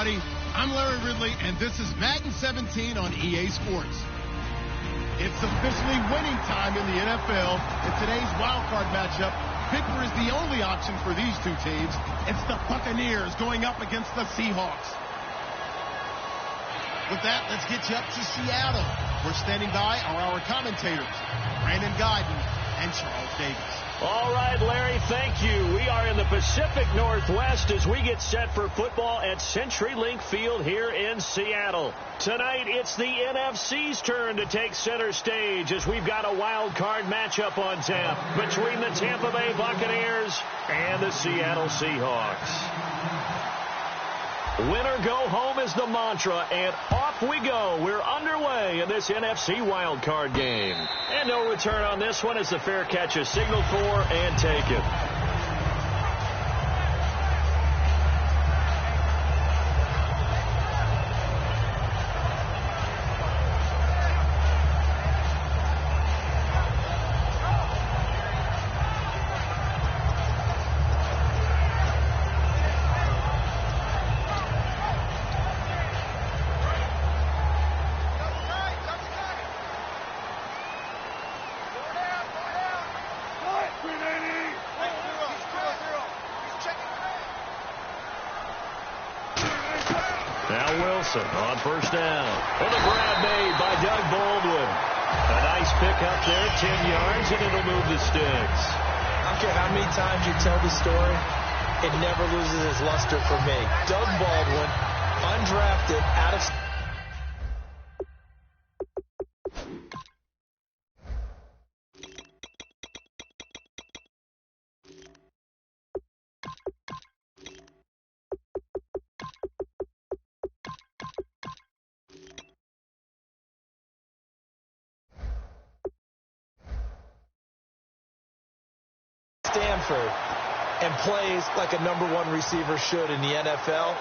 everybody. I'm Larry Ridley, and this is Madden 17 on EA Sports. It's officially winning time in the NFL. In today's wildcard matchup, victory is the only option for these two teams. It's the Buccaneers going up against the Seahawks. With that, let's get you up to Seattle. We're standing by are our commentators, Brandon Guyton and Charles Davis. All right, Larry, thank you. We are in the Pacific Northwest as we get set for football at CenturyLink Field here in Seattle. Tonight, it's the NFC's turn to take center stage as we've got a wild card matchup on tap between the Tampa Bay Buccaneers and the Seattle Seahawks. Win or go home is the mantra, and off we go. We're underway in this NFC wildcard game. And no return on this one as the fair catch is signaled for and taken. On first down. And a grab made by Doug Baldwin. A nice pick up there, 10 yards, and it'll move the sticks. I don't care how many times you tell the story, it never loses its luster for me. Doug Baldwin, undrafted, out of... Stanford and plays like a #1 receiver should in the NFL.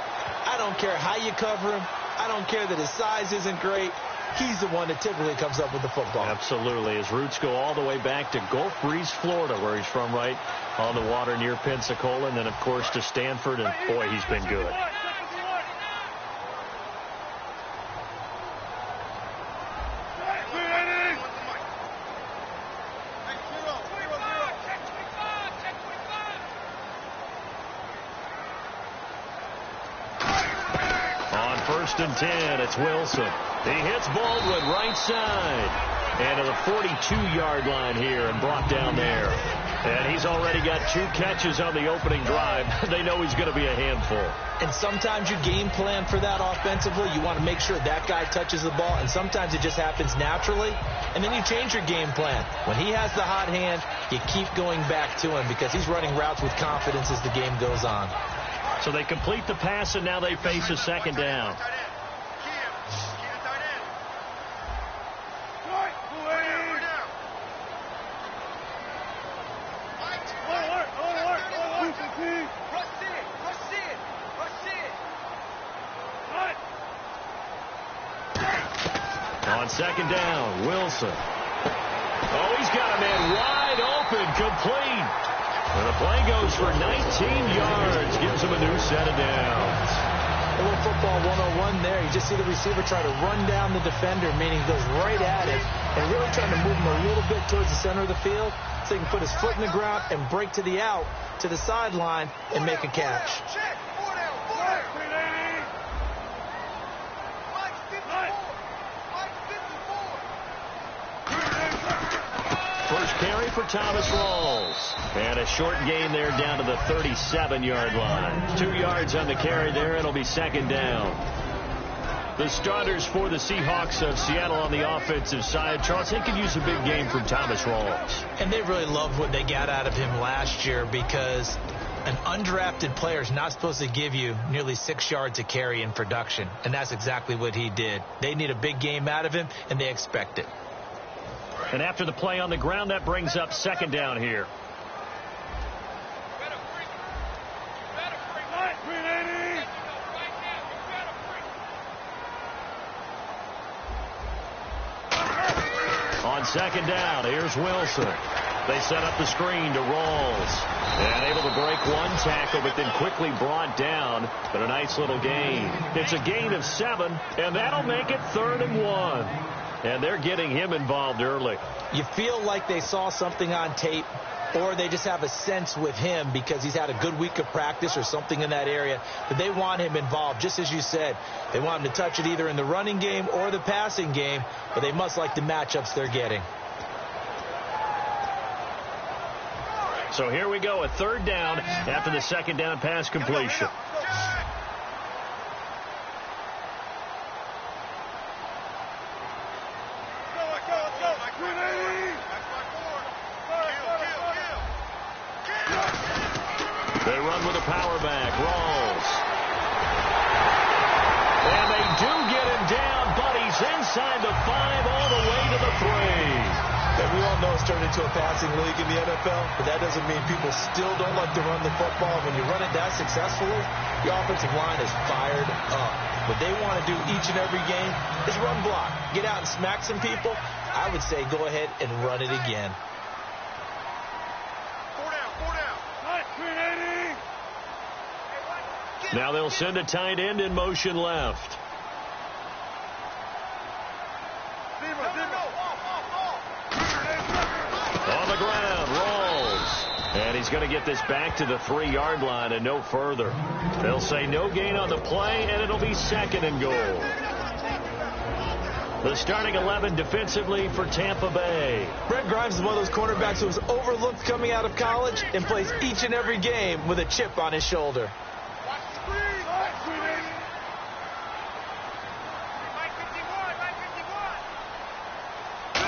I don't care how you cover him. I don't care that his size isn't great. He's the one that typically comes up with the football. Absolutely. His roots go all the way back to Gulf Breeze, Florida, where he's from, right on the water near Pensacola, and then, of course, to Stanford, and, boy, he's been good. First and 10, it's Wilson. He hits Baldwin right side. And to the 42-yard line here and brought down there. And he's already got 2 catches on the opening drive. They know he's going to be a handful. And sometimes you game plan for that offensively. You want to make sure that guy touches the ball. And sometimes it just happens naturally. And then you change your game plan. When he has the hot hand, you keep going back to him because he's running routes with confidence as the game goes on. So they complete the pass, and now they face a second down. On second down, Wilson. Oh, he's got a man wide open, complete. And the play goes for 19 yards, gives him a new set of downs. A little football 101 there. You just see the receiver try to run down the defender, meaning he goes right at it, and really trying to move him a little bit towards the center of the field so he can put his foot in the ground and break to the out, to the sideline, and make a catch. First carry for Thomas Rawls. And a short gain there down to the 37-yard line. 2 yards on the carry there. It'll be second down. The starters for the Seahawks of Seattle on the offensive side. Charles, they could use a big game from Thomas Rawls. And they really loved what they got out of him last year because an undrafted player is not supposed to give you nearly 6 yards a carry in production. And that's exactly what he did. They need a big game out of him, and they expect it. And after the play on the ground, that brings up second down here. On second down, here's Wilson. They set up the screen to Rawls. And able to break one tackle, but then quickly brought down. But a nice little gain. It's a gain of 7, and that'll make it 3rd and 1. And they're getting him involved early. You feel like they saw something on tape, or they just have a sense with him because he's had a good week of practice or something in that area that they want him involved. Just as you said, they want him to touch it either in the running game or the passing game, but they must like the matchups they're getting. So here we go, a 3rd down after the 2nd down pass completion. They run with a power back. Rawls. And they do get him down, but he's inside the 5 all the way to the 3. And we all know it's turned into a passing league in the NFL, but that doesn't mean people still don't like to run the football. When you run it that successfully, your offensive line is fired up. What they want to do each and every game is run block. Get out and smack some people. I would say go ahead and run it again. 4 down. Now they'll send a tight end in motion left. On the ground, Rawls. And he's going to get this back to the 3-yard line and no further. They'll say no gain on the play, and it'll be 2nd and goal. The starting 11 defensively for Tampa Bay. Brent Grimes is one of those cornerbacks who was overlooked coming out of college and plays each and every game with a chip on his shoulder.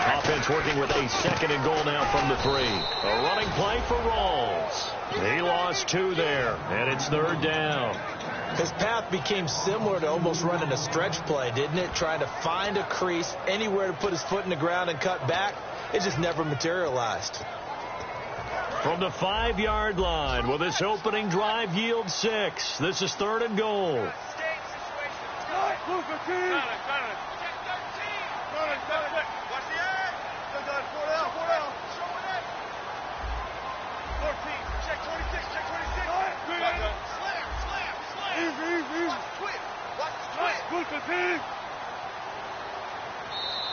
Offense working with a 2nd and goal now from the 3. A running play for Rawls. He lost 2 there, and it's 3rd down. His path became similar to almost running a stretch play, didn't it? Trying to find a crease, anywhere to put his foot in the ground and cut back. It just never materialized. From the 5-yard line, will this opening drive yield 6? This is 3rd and goal.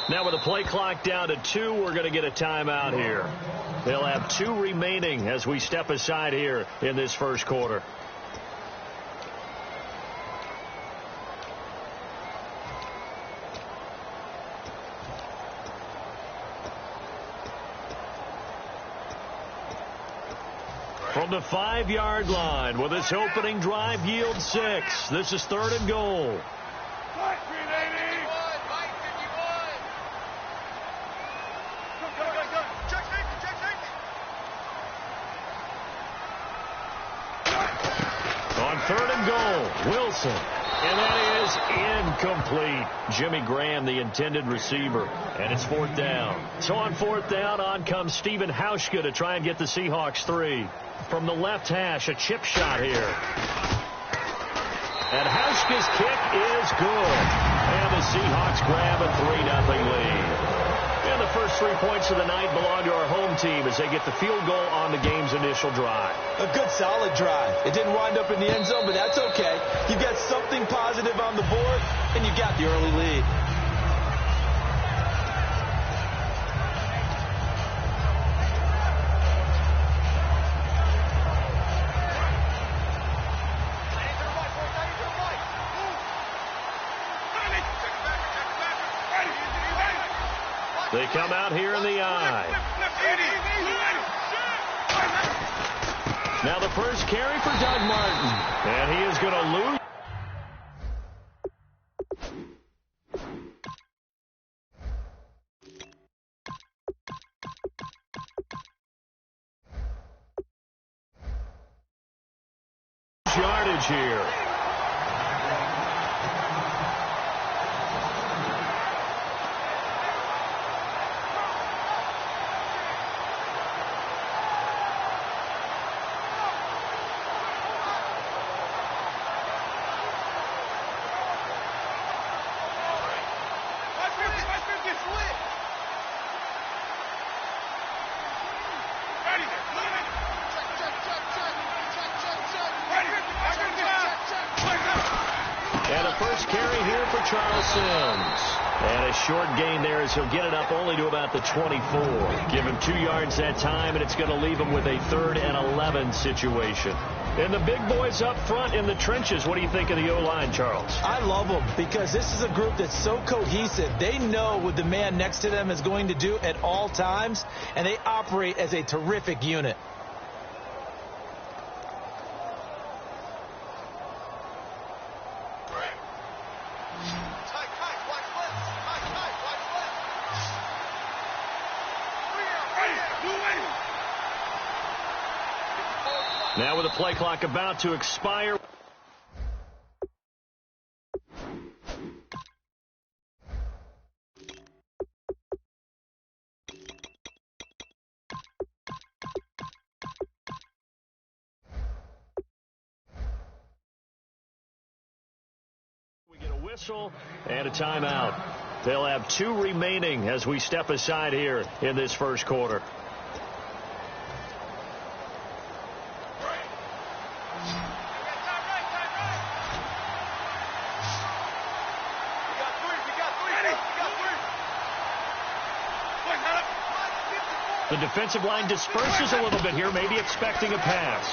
Now with the play clock down to 2, we're going to get a timeout here. They'll have 2 remaining as we step aside here in this first quarter. From the 5-yard line, will this opening drive yield 6? This is 3rd and goal. On 3rd and goal, Wilson. And that is incomplete. Jimmy Graham, the intended receiver. And it's 4th down. So on 4th down, on comes Stephen Hauschka to try and get the Seahawks 3. From the left hash, a chip shot here. And Hauschka's kick is good. And the Seahawks grab a 3-0 lead. And the first 3 points of the night belong to our home team as they get the field goal on the game's initial drive. A good, solid drive. It didn't wind up in the end zone, but that's okay. You got something positive on the board, and you got the early lead. They come out here in the eye. Now the first carry for Doug Martin. And he is going to lose. Yardage here. And a first carry here for Charles Sims. And a short gain there as he'll get it up only to about the 24. Give him 2 yards that time, and it's going to leave him with a 3rd and 11 situation. And the big boys up front in the trenches, what do you think of the O-line, Charles? I love them because this is a group that's so cohesive. They know what the man next to them is going to do at all times, and they operate as a terrific unit. Now with the play clock about to expire. We get a whistle and a timeout. They'll have 2 remaining as we step aside here in this first quarter. The defensive line disperses a little bit here, maybe expecting a pass.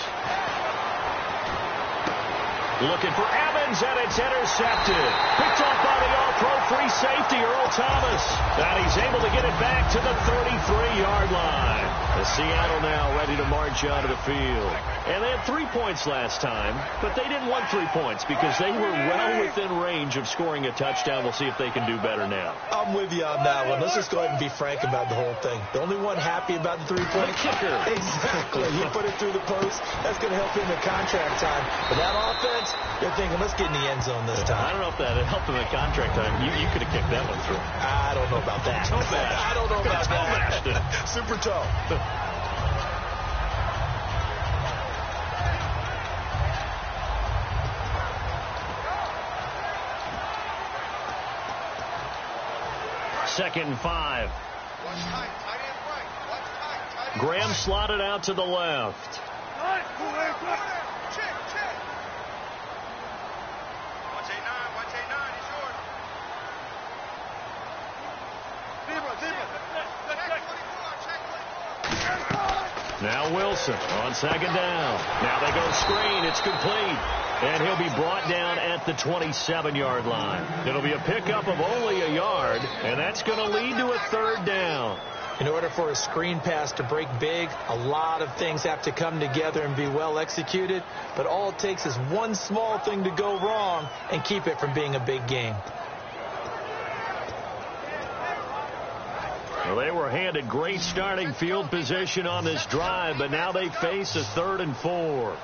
Looking for Evans, and it's intercepted. Picked off by the all-pro free safety, Earl Thomas. And he's able to get it back to the 33-yard line. The Seattle now ready to march onto the field. And they had 3 points last time, but they didn't want 3 points because they were well within range of scoring a touchdown. We'll see if they can do better now. I'm with you on that one. Let's just go ahead and be frank about the whole thing. The only one happy about the 3-point kicker. Exactly. He put it through the post. That's going to help him in contract time. But that offense, they're thinking, let's get in the end zone this time. I don't know if that helped him in contract time. You could have kicked that one through. I don't know about that. I don't know about that. Super toe. Second and 5. Graham slotted out to the left. Now Wilson on second down. Now they go screen. It's complete. And he'll be brought down at the 27-yard line. It'll be a pickup of only a yard, and that's going to lead to a 3rd down. In order for a screen pass to break big, a lot of things have to come together and be well executed. But all it takes is one small thing to go wrong and keep it from being a big game. Well, they were handed great starting field position on this drive, but now they face a 3rd and 4.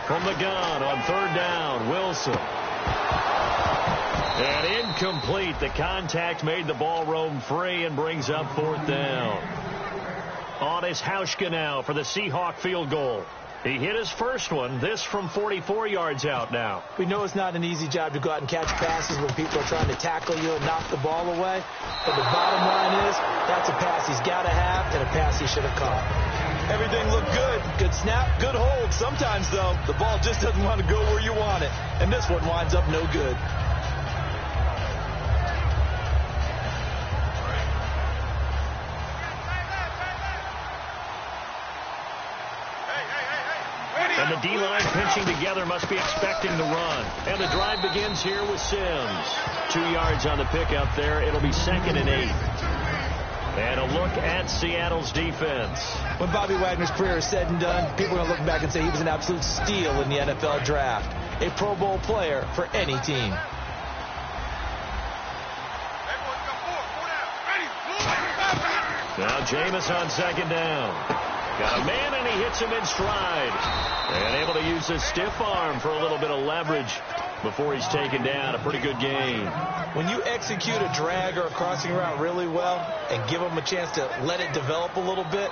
From the gun on 3rd down, Wilson. And incomplete. The contact made the ball roam free and brings up 4th down. On is Hauschka now for the Seahawk field goal. He hit his first one, this from 44 yards out now. We know it's not an easy job to go out and catch passes when people are trying to tackle you and knock the ball away. But the bottom line is, that's a pass he's got to have and a pass he should have caught. Everything looked good. Good snap, good hold. Sometimes, though, the ball just doesn't want to go where you want it. And this one winds up no good. And the D-line pinching together must be expecting the run. And the drive begins here with Sims. 2 yards on the pickup there. It'll be 2nd and 8. And a look at Seattle's defense. When Bobby Wagner's career is said and done, people are going to look back and say he was an absolute steal in the NFL draft. A Pro Bowl player for any team. Now Jameis on 2nd down. Got a man, and he hits him in stride. And able to use his stiff arm for a little bit of leverage before he's taken down. A pretty good game. When you execute a drag or a crossing route really well and give them a chance to let it develop a little bit,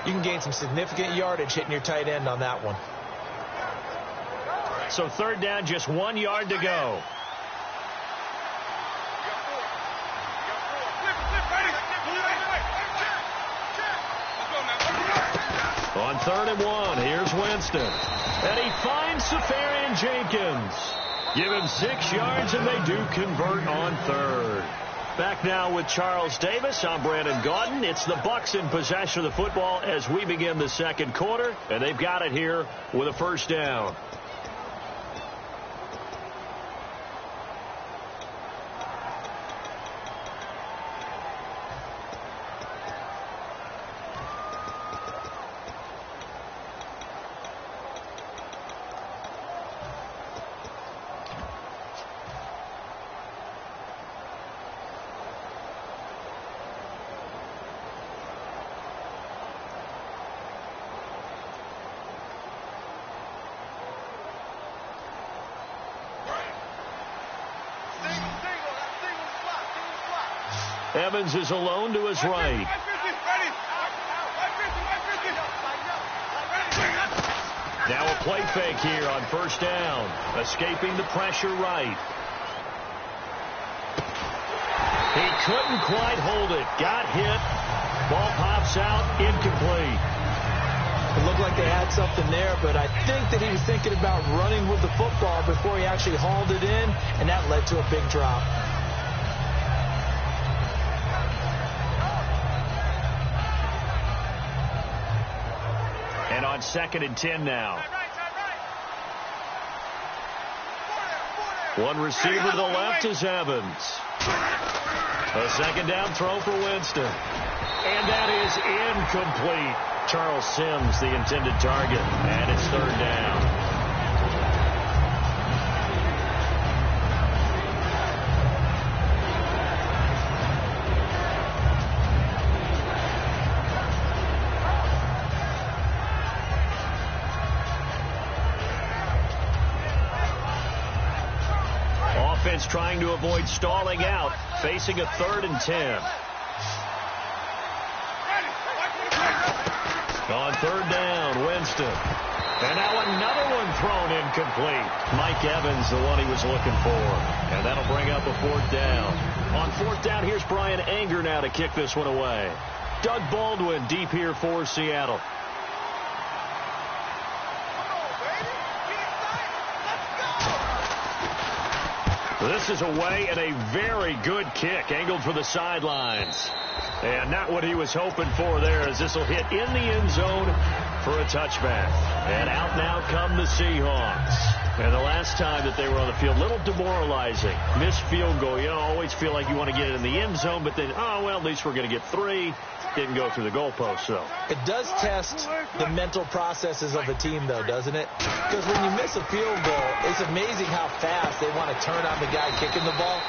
you can gain some significant yardage hitting your tight end on that one. So 3rd down, just 1 yard to go. On 3rd and 1, here's Winston. And he finds Safarian Jenkins. Give him 6 yards, and they do convert on 3rd. Back now with Charles Davis. I'm Brandon Gaudin. It's the Bucs in possession of the football as we begin the 2nd quarter, and they've got it here with a 1st down. Evans is alone to his right. Now a play fake here on 1st down. Escaping the pressure right. He couldn't quite hold it. Got hit. Ball pops out. Incomplete. It looked like they had something there, but I think that he was thinking about running with the football before he actually hauled it in, and that led to a big drop. And on 2nd and 10 now. One receiver to the left is Evans. A 2nd down throw for Winston. And that is incomplete. Charles Sims, the intended target. And it's 3rd down. Offense trying to avoid stalling out, facing a 3rd and 10. On 3rd down, Winston. And now another one thrown incomplete. Mike Evans, the one he was looking for. And that'll bring up a 4th down. On 4th down, here's Brian Anger now to kick this one away. Doug Baldwin deep here for Seattle. This is away and a very good kick, angled for the sidelines. And not what he was hoping for there, as this will hit in the end zone for a touchback. And out now come the Seahawks. And the last time that they were on the field, a little demoralizing. Missed field goal. You know, always feel like you want to get it in the end zone, but then, oh, well, at least we're going to get 3. Didn't go through the goalpost, though. It does test the mental processes of a team, though, doesn't it? Because when you miss a field goal, it's amazing how fast they want to turn on the guy kicking the ball.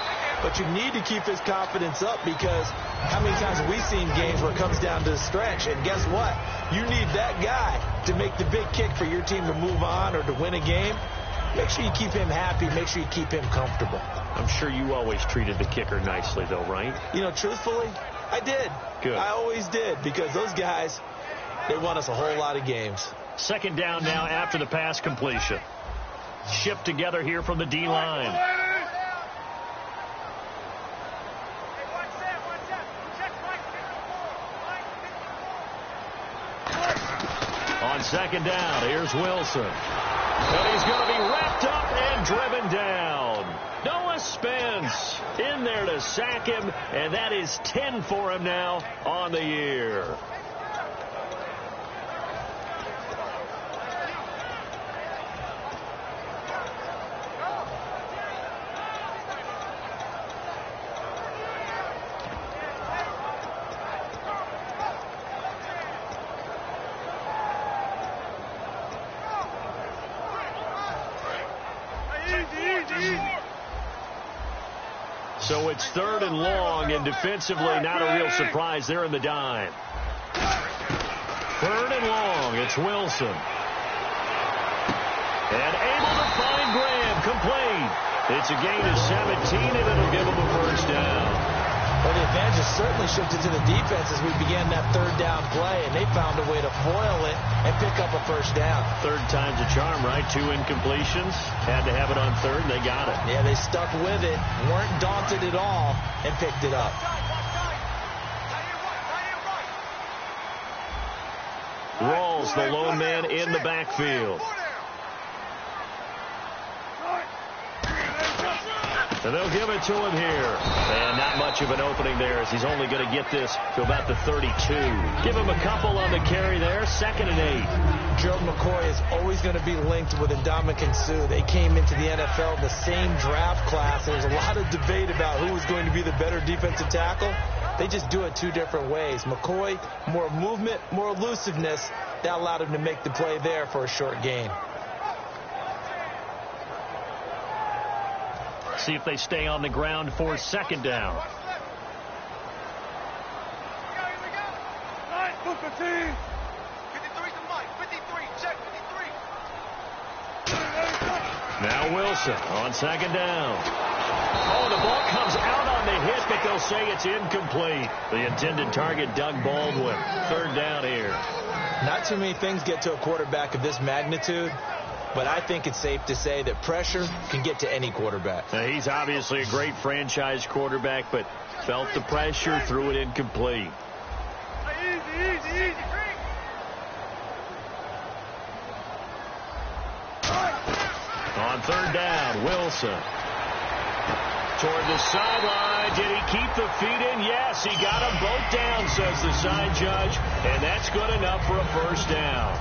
But you need to keep his confidence up, because how many times have we seen games where it comes down to the stretch? And guess what? You need that guy to make the big kick for your team to move on or to win a game. Make sure you keep him happy. Make sure you keep him comfortable. I'm sure you always treated the kicker nicely, though, right? You know, truthfully, I did. Good. I always did, because those guys, they won us a whole lot of games. 2nd down now after the pass completion. Shipped together here from the D-line. On 2nd down, here's Wilson. And he's going to be wrapped up and driven down. Noah Spence in there to sack him, and that is 10 for him now on the year. So it's 3rd and long, and defensively not a real surprise. They're in the dime. 3rd and long. It's Wilson. And able to find Graham. Complete. It's a gain of 17, and it'll give him a 1st down. Well, the advantage has certainly shifted to the defense as we began that 3rd down play, and they found a way to foil it and pick up a 1st down. 3rd time's a charm, right? 2 incompletions. Had to have it on 3rd, and they got it. Yeah, they stuck with it, weren't daunted at all, and picked it up. Rawls Rawls, the lone man in the backfield. And they'll give it to him here. And not much of an opening there as he's only going to get this to about the 32. Give him a couple on the carry there. 2nd and 8. Gerald McCoy is always going to be linked with Ndamukong Suh. They came into the NFL in the same draft class. There's a lot of debate about who was going to be the better defensive tackle. They just do it 2 different ways. McCoy, more movement, more elusiveness. That allowed him to make the play there for a short gain. See if they stay on the ground for 2nd down. Now Wilson on 2nd down. Oh, the ball comes out on the hit, but they'll say it's incomplete. The intended target, Doug Baldwin. 3rd down here. Not too many things get to a quarterback of this magnitude, but I think it's safe to say that pressure can get to any quarterback. Now, he's obviously a great franchise quarterback, but felt the pressure, threw it incomplete. Easy. On 3rd down, Wilson. Toward the sideline. Did he keep the feet in? Yes, he got them both down, says the side judge, and that's good enough for a 1st down.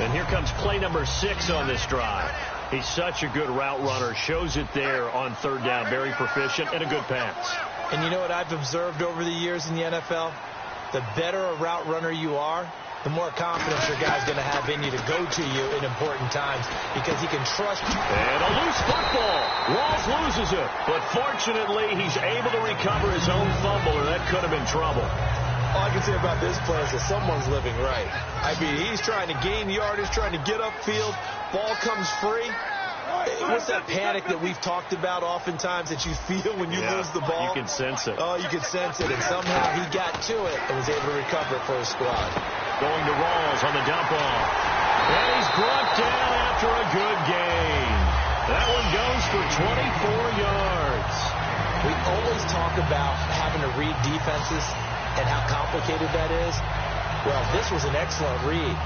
And here comes play number 6 on this drive. He's such a good route runner. Shows it there on 3rd down. Very proficient and a good pass. And you know what I've observed over the years in the NFL? The better a route runner you are, the more confidence your guy's going to have in you to go to you in important times because he can trust you. And a loose football. Rawls loses it. But fortunately, he's able to recover his own fumble, or that could have been trouble. All I can say about this play is that someone's living right. I mean, he's trying to gain yardage, trying to get upfield. Ball comes free. What's that panic that we've talked about oftentimes that you feel when you lose the ball? You can sense it. Oh, you can sense it. And somehow he got to it and was able to recover it for his squad. Going to Rawls on the dump off. And he's brought down after a good gain. That one goes for 24 yards. We always talk about having to read defenses and how complicated that is. Well, this was an excellent read.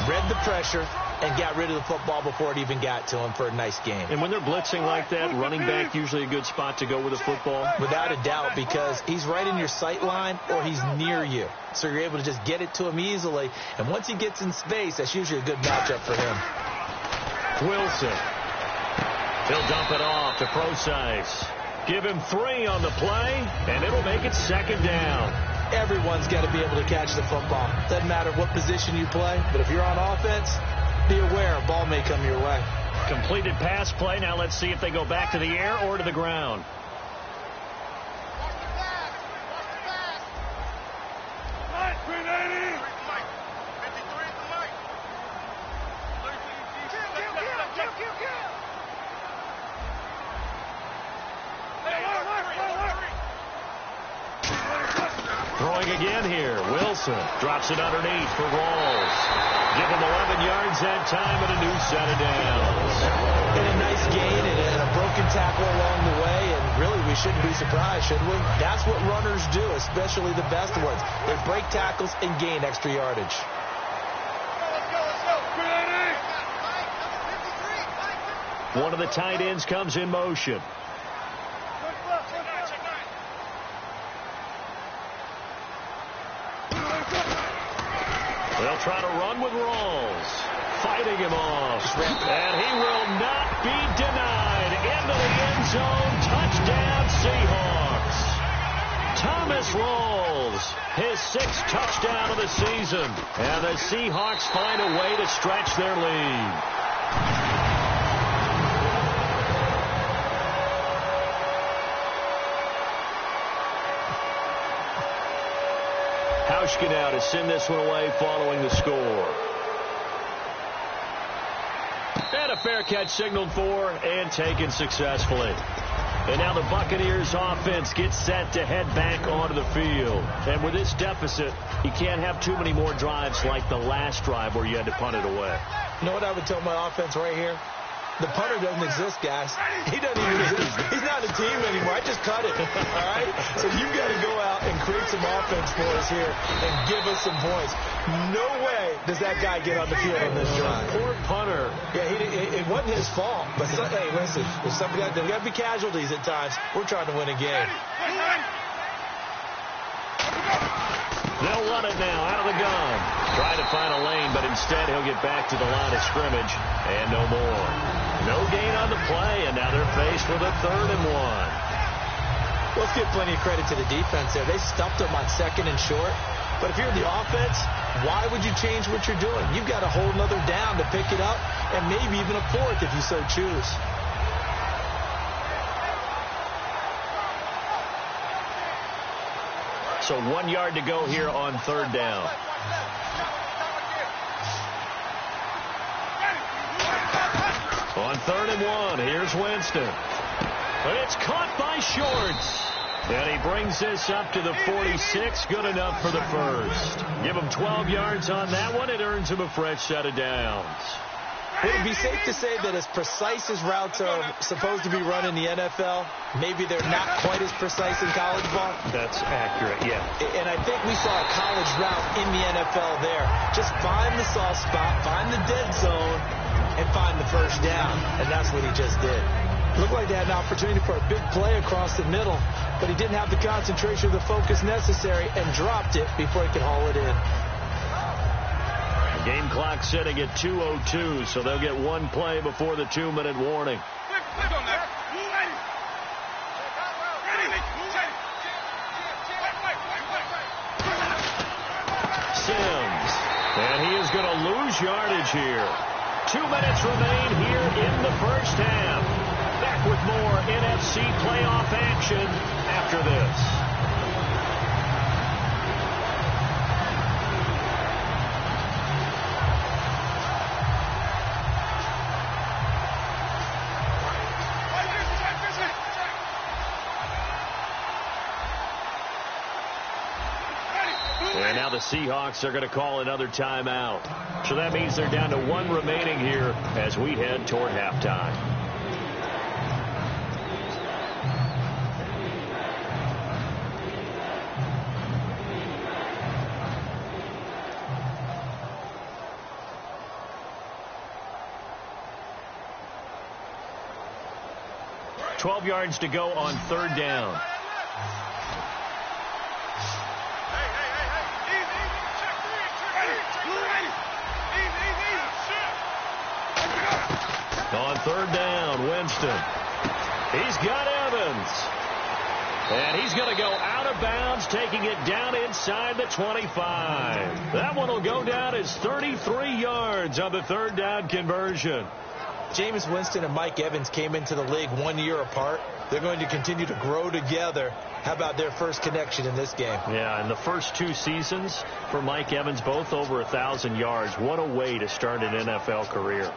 Read the pressure and got rid of the football before it even got to him for a nice game. And when they're blitzing like that, running back usually a good spot to go with a football? Without a doubt, because he's right in your sight line or he's near you. So you're able to just get it to him easily. And once he gets in space, that's usually a good matchup for him. Wilson. He'll dump it off to Procise. Give him 3 on the play, and it'll make it 2nd down. Everyone's got to be able to catch the football. Doesn't matter what position you play, but if you're on offense, be aware a ball may come your way. Completed pass play. Now let's see if they go back to the air or to the ground. Throwing again here. Wilson drops it underneath for Rawls. Give him 11 yards that time and a new set of downs. And a nice gain and a broken tackle along the way. And really, we shouldn't be surprised, should we? That's what runners do, especially the best ones. They break tackles and gain extra yardage. One of the tight ends comes in motion. They'll try to run with Rawls. Fighting him off. And he will not be denied. Into the end zone. Touchdown, Seahawks. Thomas Rawls, his 6th touchdown of the season. And the Seahawks find a way to stretch their lead. Hauschka now to send this one away following the score. And a fair catch signaled for and taken successfully. And now the Buccaneers offense gets set to head back onto the field. And with this deficit, you can't have too many more drives like the last drive where you had to punt it away. You know what I would tell my offense right here? The punter doesn't exist, guys. He doesn't even exist. He's not a team anymore. I just cut it. All right? So you've got to go out and create some some offense for us here and give us some points. No way does that guy get on the field on this drive. Poor punter. Yeah, it wasn't his fault. But, hey, listen, there's got to be casualties at times. We're trying to win a game. They'll run it now out of the gun. Trying to find a lane, but instead he'll get back to the line of scrimmage. And no more. No gain on the play, and now they're faced with a 3rd and 1. Let's give plenty of credit to the defense there. They stuffed them on 2nd and short. But if you're the offense, why would you change what you're doing? You've got to hold another down to pick it up, and maybe even a 4th if you so choose. So 1 yard to go here on 3rd down. On 3rd and 1, here's Winston. But it's caught by Shorts. And he brings this up to the 46. Good enough for the first. Give him 12 yards on that one. It earns him a fresh set of downs. Would it be safe to say that as precise as routes are supposed to be run in the NFL, maybe they're not quite as precise in college ball? That's accurate, yeah. And I think we saw a college route in the NFL there. Just find the soft spot, find the dead zone, and find the first down. And that's what he just did. Looked like they had an opportunity for a big play across the middle, but he didn't have the concentration or the focus necessary and dropped it before he could haul it in. Game clock sitting at 2:02, so they'll get one play before the 2-minute warning. Sims, and he is going to lose yardage here. 2 minutes remain here in the first half. Back with more NFC playoff action after this. And now the Seahawks are going to call another timeout. So that means they're down to 1 remaining here as we head toward halftime. $12 yards to go on 3rd down. On 3rd down, Winston. He's got Evans. And he's going to go out of bounds, taking it down inside the 25. That one will go down as 33 yards on the 3rd down conversion. Jameis Winston and Mike Evans came into the league 1 year apart. They're going to continue to grow together. How about their first connection in this game? Yeah, in the first 2 seasons for Mike Evans, both over 1,000 yards. What a way to start an NFL career.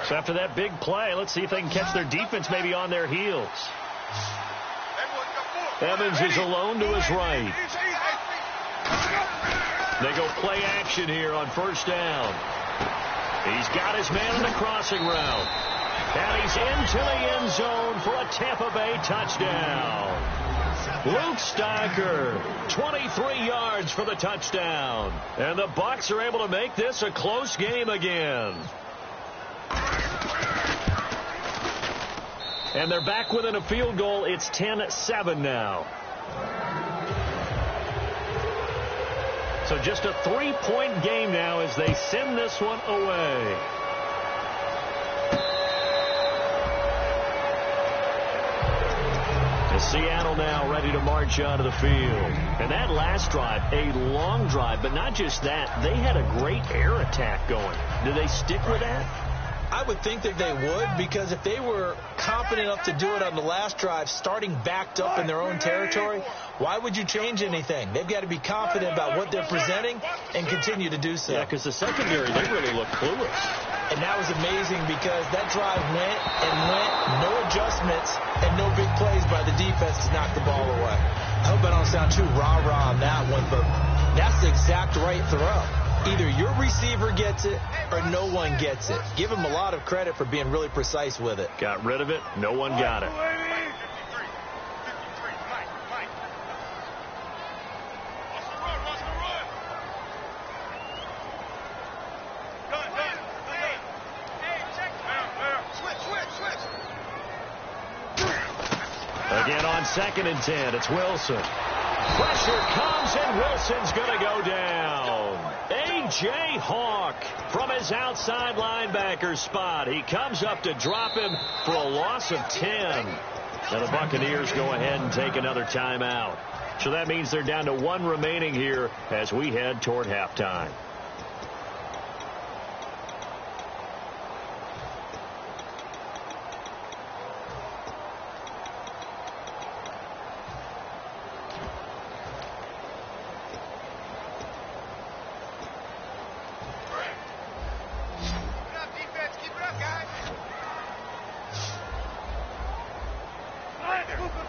So after that big play, let's see if they can catch their defense maybe on their heels. Evans is alone to his right. They go play action here on 1st down. He's got his man in the crossing route. And he's into the end zone for a Tampa Bay touchdown. Luke Stocker, 23 yards for the touchdown. And the Bucs are able to make this a close game again. And they're back within a field goal. It's 10-7 now. So just a 3-point game now as they send this one away. Seattle now ready to march onto the field. And that last drive, a long drive, but not just that. They had a great air attack going. Do they stick with that? I would think that they would, because if they were confident enough to do it on the last drive, starting backed up in their own territory, why would you change anything? They've got to be confident about what they're presenting and continue to do so. Yeah, because the secondary, they really look clueless. And that was amazing because that drive went and went, no adjustments, and no big plays by the defense to knock the ball away. I hope I don't sound too rah-rah on that one, but that's the exact right throw. Either your receiver gets it or no one gets it. Give him a lot of credit for being really precise with it. Got rid of it. No one got it. Again on 2nd and 10. It's Wilson. Pressure comes, and Wilson's going to go down. A.J. Hawk from his outside linebacker spot. He comes up to drop him for a loss of 10. And the Buccaneers go ahead and take another timeout. So that means they're down to 1 remaining here as we head toward halftime.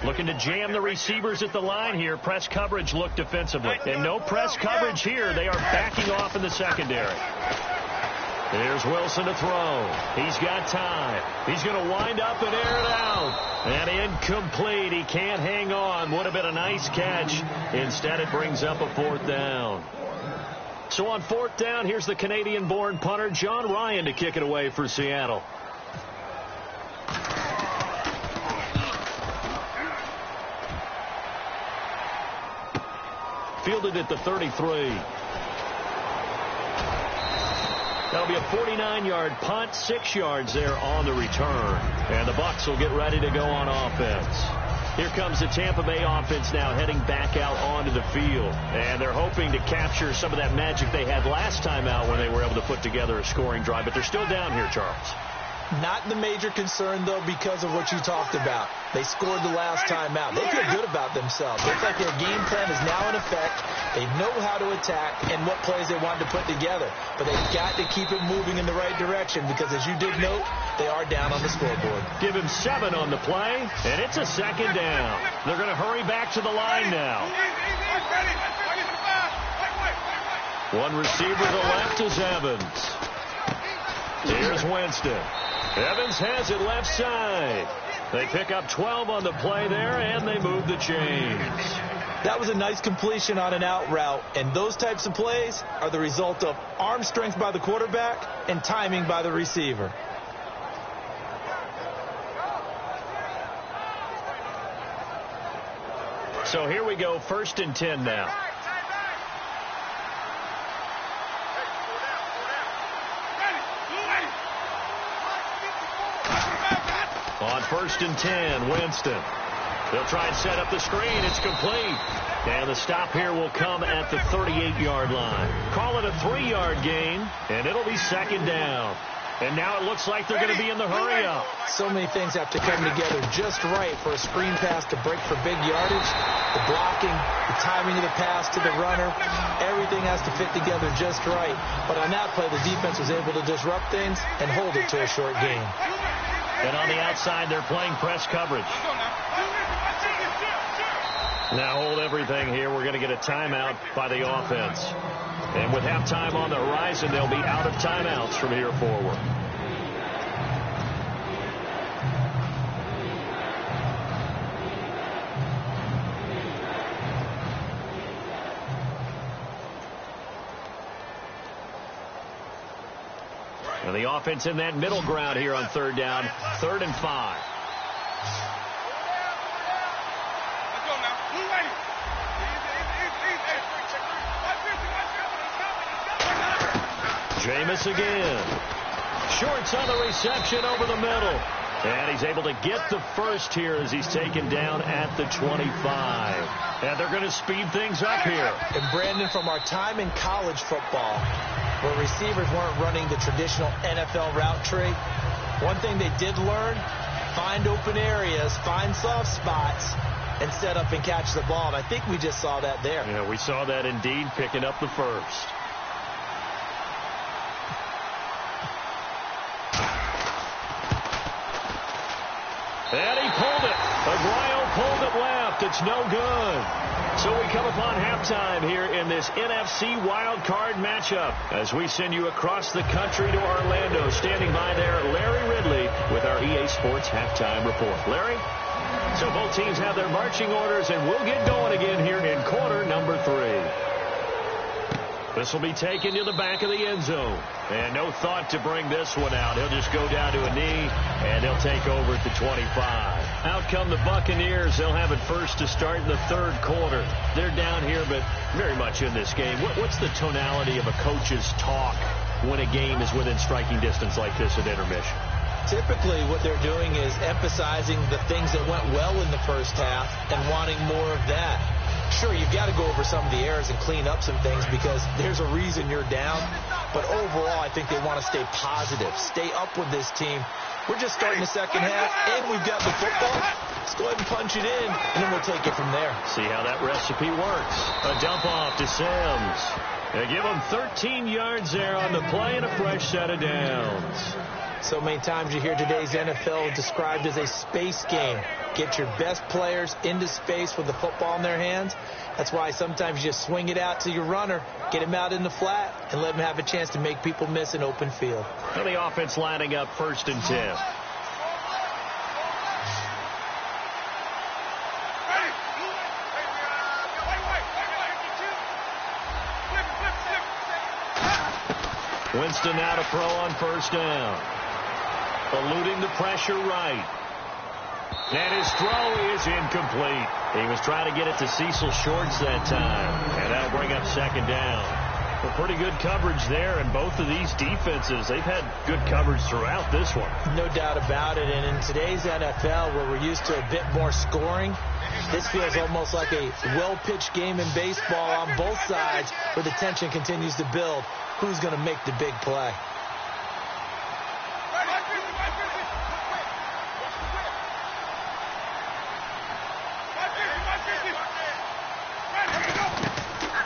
Looking to jam the receivers at the line here. Press coverage look defensively. And no press coverage here. They are backing off in the secondary. Here's Wilson to throw. He's got time. He's going to wind up and air it out. And incomplete. He can't hang on. Would have been a nice catch. Instead, it brings up a 4th down. So on 4th down, here's the Canadian-born punter, John Ryan, to kick it away for Seattle. Fielded at the 33. That'll be a 49-yard punt, 6 yards there on the return. And the Bucs will get ready to go on offense. Here comes the Tampa Bay offense now heading back out onto the field. And they're hoping to capture some of that magic they had last time out when they were able to put together a scoring drive. But they're still down here, Charles. Not the major concern, though, because of what you talked about. They scored the last time out. They feel good about themselves. Looks like their game plan is now in effect. They know how to attack and what plays they want to put together. But they've got to keep it moving in the right direction because, as you did note, they are down on the scoreboard. Give him 7 on the play, and it's a 2nd down. They're going to hurry back to the line now. One receiver to the left is Evans. Here's Winston. Evans has it left side. They pick up 12 on the play there, and they move the chains. That was a nice completion on an out route, and those types of plays are the result of arm strength by the quarterback and timing by the receiver. So here we go, 1st and 10 now. On 1st and 10, Winston. They'll try and set up the screen. It's complete. And the stop here will come at the 38-yard line. Call it a 3-yard gain, and it'll be 2nd down. And now it looks like they're going to be in the hurry-up. So many things have to come together just right for a screen pass to break for big yardage. The blocking, the timing of the pass to the runner, everything has to fit together just right. But on that play, the defense was able to disrupt things and hold it to a short gain. And on the outside, they're playing press coverage. Now hold everything here. We're going to get a timeout by the offense. And with halftime on the horizon, they'll be out of timeouts from here forward. And the offense in that middle ground here on 3rd down, 3rd and 5. Jameis again. Shorts on the reception over the middle. And he's able to get the first here as he's taken down at the 25. And they're going to speed things up here. And Brandon, from our time in college football, where receivers weren't running the traditional NFL route tree, one thing they did learn, find open areas, find soft spots, and set up and catch the ball. And I think we just saw that there. Yeah, we saw that indeed, picking up the first. And he pulled it. Aguayo pulled it left. It's no good. So we come upon halftime here in this NFC wild card matchup as we send you across the country to Orlando. Standing by there, Larry Ridley with our EA Sports halftime report. Larry? So both teams have their marching orders, and we'll get going again here in quarter number 3. This will be taken to the back of the end zone. And no thought to bring this one out. He'll just go down to a knee, and he'll take over at the 25. Out come the Buccaneers. They'll have it first to start in the third quarter. They're down here, but very much in this game. What's the tonality of a coach's talk when a game is within striking distance like this at intermission? Typically, what they're doing is emphasizing the things that went well in the first half and wanting more of that. Sure, you've got to go over some of the errors and clean up some things because there's a reason you're down. But overall, I think they want to stay positive, stay up with this team. We're just starting the second half, and we've got the football. Let's go ahead and punch it in, and then we'll take it from there. See how that recipe works. A dump off to Sims. They give him 13 yards there on the play and a fresh set of downs. So many times you hear today's NFL described as a space game. Get your best players into space with the football in their hands. That's why sometimes you just swing it out to your runner, get him out in the flat, and let him have a chance to make people miss an open field. And the offense lining up 1st and 10. Winston now to throw on 1st down. Eluding the pressure right. And his throw is incomplete. He was trying to get it to Cecil Shorts that time. And that'll bring up 2nd down. Well, pretty good coverage there. And both of these defenses, they've had good coverage throughout this one. No doubt about it. And in today's NFL, where we're used to a bit more scoring, this feels almost like a well-pitched game in baseball on both sides where the tension continues to build. Who's going to make the big play?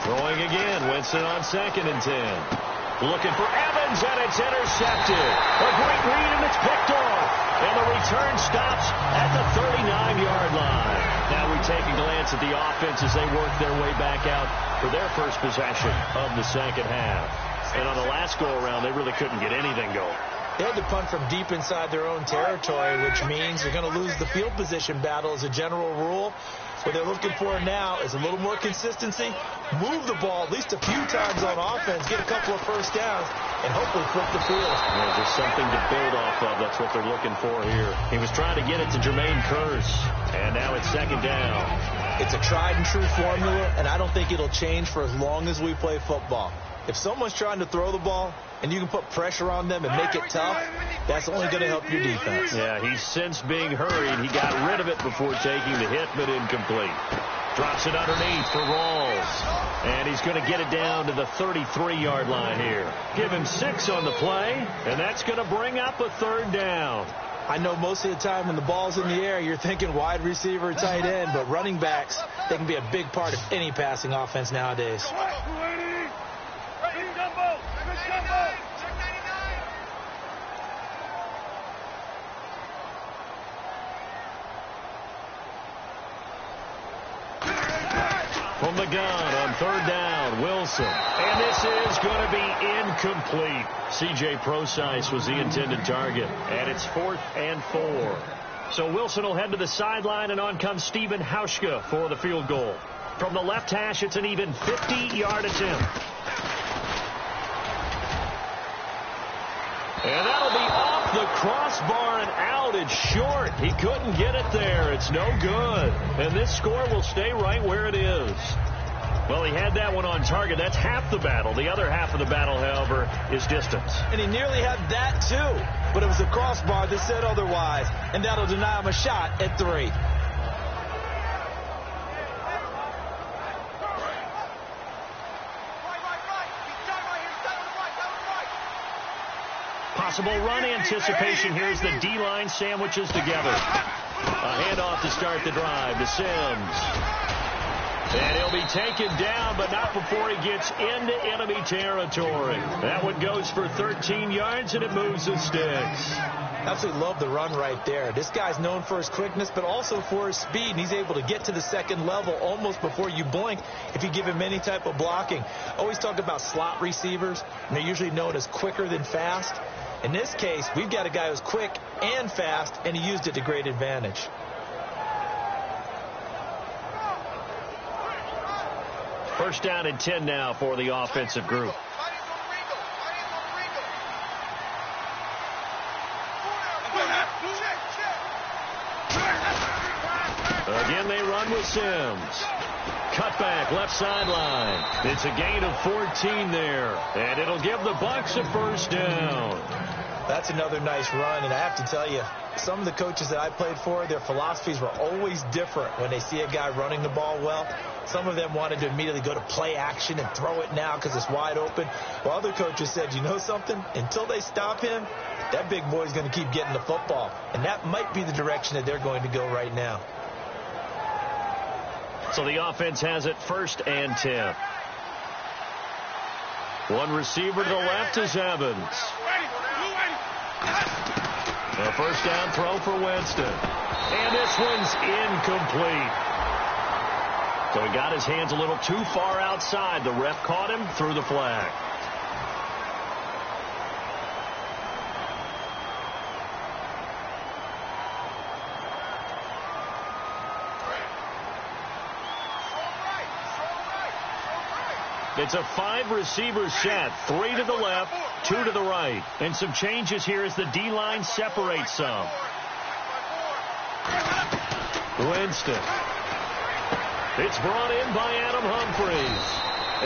Throwing again, Winston on 2nd and 10. Looking for Evans, and it's intercepted. A great read, and it's picked off. And the return stops at the 39-yard line. Now we take a glance at the offense as they work their way back out for their first possession of the second half. And on the last go-around, they really couldn't get anything going. They had to punt from deep inside their own territory, which means they're going to lose the field position battle as a general rule. What they're looking for now is a little more consistency, move the ball at least a few times on offense, get a couple of first downs, and hopefully flip the field. Yeah, just something to build off of. That's what they're looking for here. He was trying to get it to Jermaine Kearse, and now it's 2nd down. It's a tried-and-true formula, and I don't think it'll change for as long as we play football. If someone's trying to throw the ball and you can put pressure on them and make it tough, that's only going to help your defense. Yeah, he's since being hurried. He got rid of it before taking the hit, but incomplete. Drops it underneath for Rawls. And he's going to get it down to the 33-yard line here. Give him 6 on the play, and that's going to bring up a 3rd down. I know most of the time when the ball's in the air, you're thinking wide receiver, tight end, but running backs, they can be a big part of any passing offense nowadays. From the gun on 3rd down, Wilson. And this is going to be incomplete. C.J. Prosise was the intended target. And it's 4th and 4. So Wilson will head to the sideline, and on comes Stephen Hauschka for the field goal. From the left hash, it's an even 50-yard attempt. And that'll be off the crossbar and out. It's short. He couldn't get it there. It's no good. And this score will stay right where it is. Well, he had that one on target. That's half the battle. The other half of the battle, however, is distance. And he nearly had that, too. But it was the crossbar that said otherwise. And that'll deny him a shot at 3. Possible run anticipation. Here's the D-line sandwiches together. A handoff to start the drive to Sims. And he'll be taken down, but not before he gets into enemy territory. That one goes for 13 yards, and it moves the sticks. Absolutely love the run right there. This guy's known for his quickness, but also for his speed, and he's able to get to the second level almost before you blink if you give him any type of blocking. I always talk about slot receivers, and they're usually known as quicker than fast. In this case, we've got a guy who's quick and fast, and he used it to great advantage. First down and 10 now for the offensive group. Again, they run with Sims. Cutback, left sideline. It's a gain of 14 there, and it'll give the Bucs a first down. That's another nice run, and I have to tell you, some of the coaches that I played for, their philosophies were always different when they see a guy running the ball well. Some of them wanted to immediately go to play action and throw it now because it's wide open. While other coaches said, you know something? Until they stop him, that big boy's going to keep getting the football. And that might be the direction that they're going to go right now. So the offense has it first and 10. One receiver to the left is Evans. A first down throw for Winston. And this one's incomplete. So he got his hands a little too far outside. The ref caught him, threw the flag. It's a 5-receiver set, 3 to the left, 2 to the right. And some changes here as the D-line separates some. Winston. It's brought in by Adam Humphries.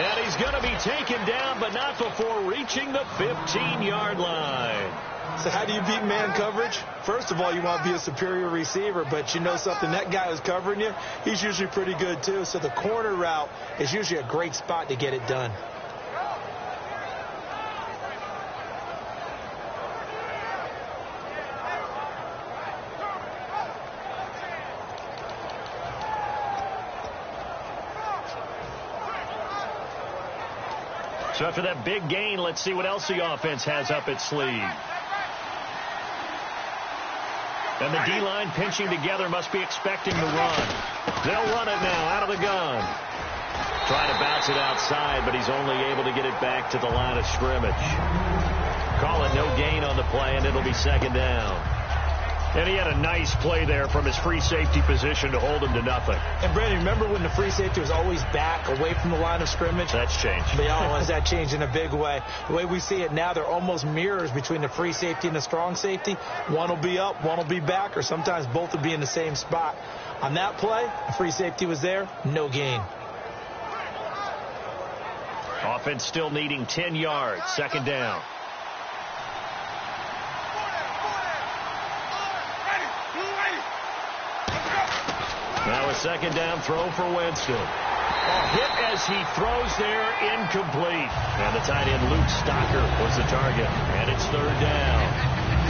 And he's going to be taken down, but not before reaching the 15-yard line. So how do you beat man coverage? First of all, you want to be a superior receiver, but you know something, that guy who's covering you, he's usually pretty good too. So the corner route is usually a great spot to get it done. So after that big gain, let's see what else the offense has up its sleeve. And the D-line pinching together must be expecting the run. They'll run it now out of the gun. Trying to bounce it outside, but he's only able to get it back to the line of scrimmage. Call it no gain on the play, and it'll be second down. And he had a nice play there from his free safety position to hold him to nothing. And, Brandon, remember when the free safety was always back, away from the line of scrimmage? That's changed. That changed in a big way. The way we see it now, they're almost mirrors between the free safety and the strong safety. One will be up, one will be back, or sometimes both will be in the same spot. On that play, the free safety was there, no gain. Offense still needing 10 yards, second down. Now a second down throw for Winston. Hit as he throws there, incomplete. And the tight end Luke Stocker was the target. And it's third down.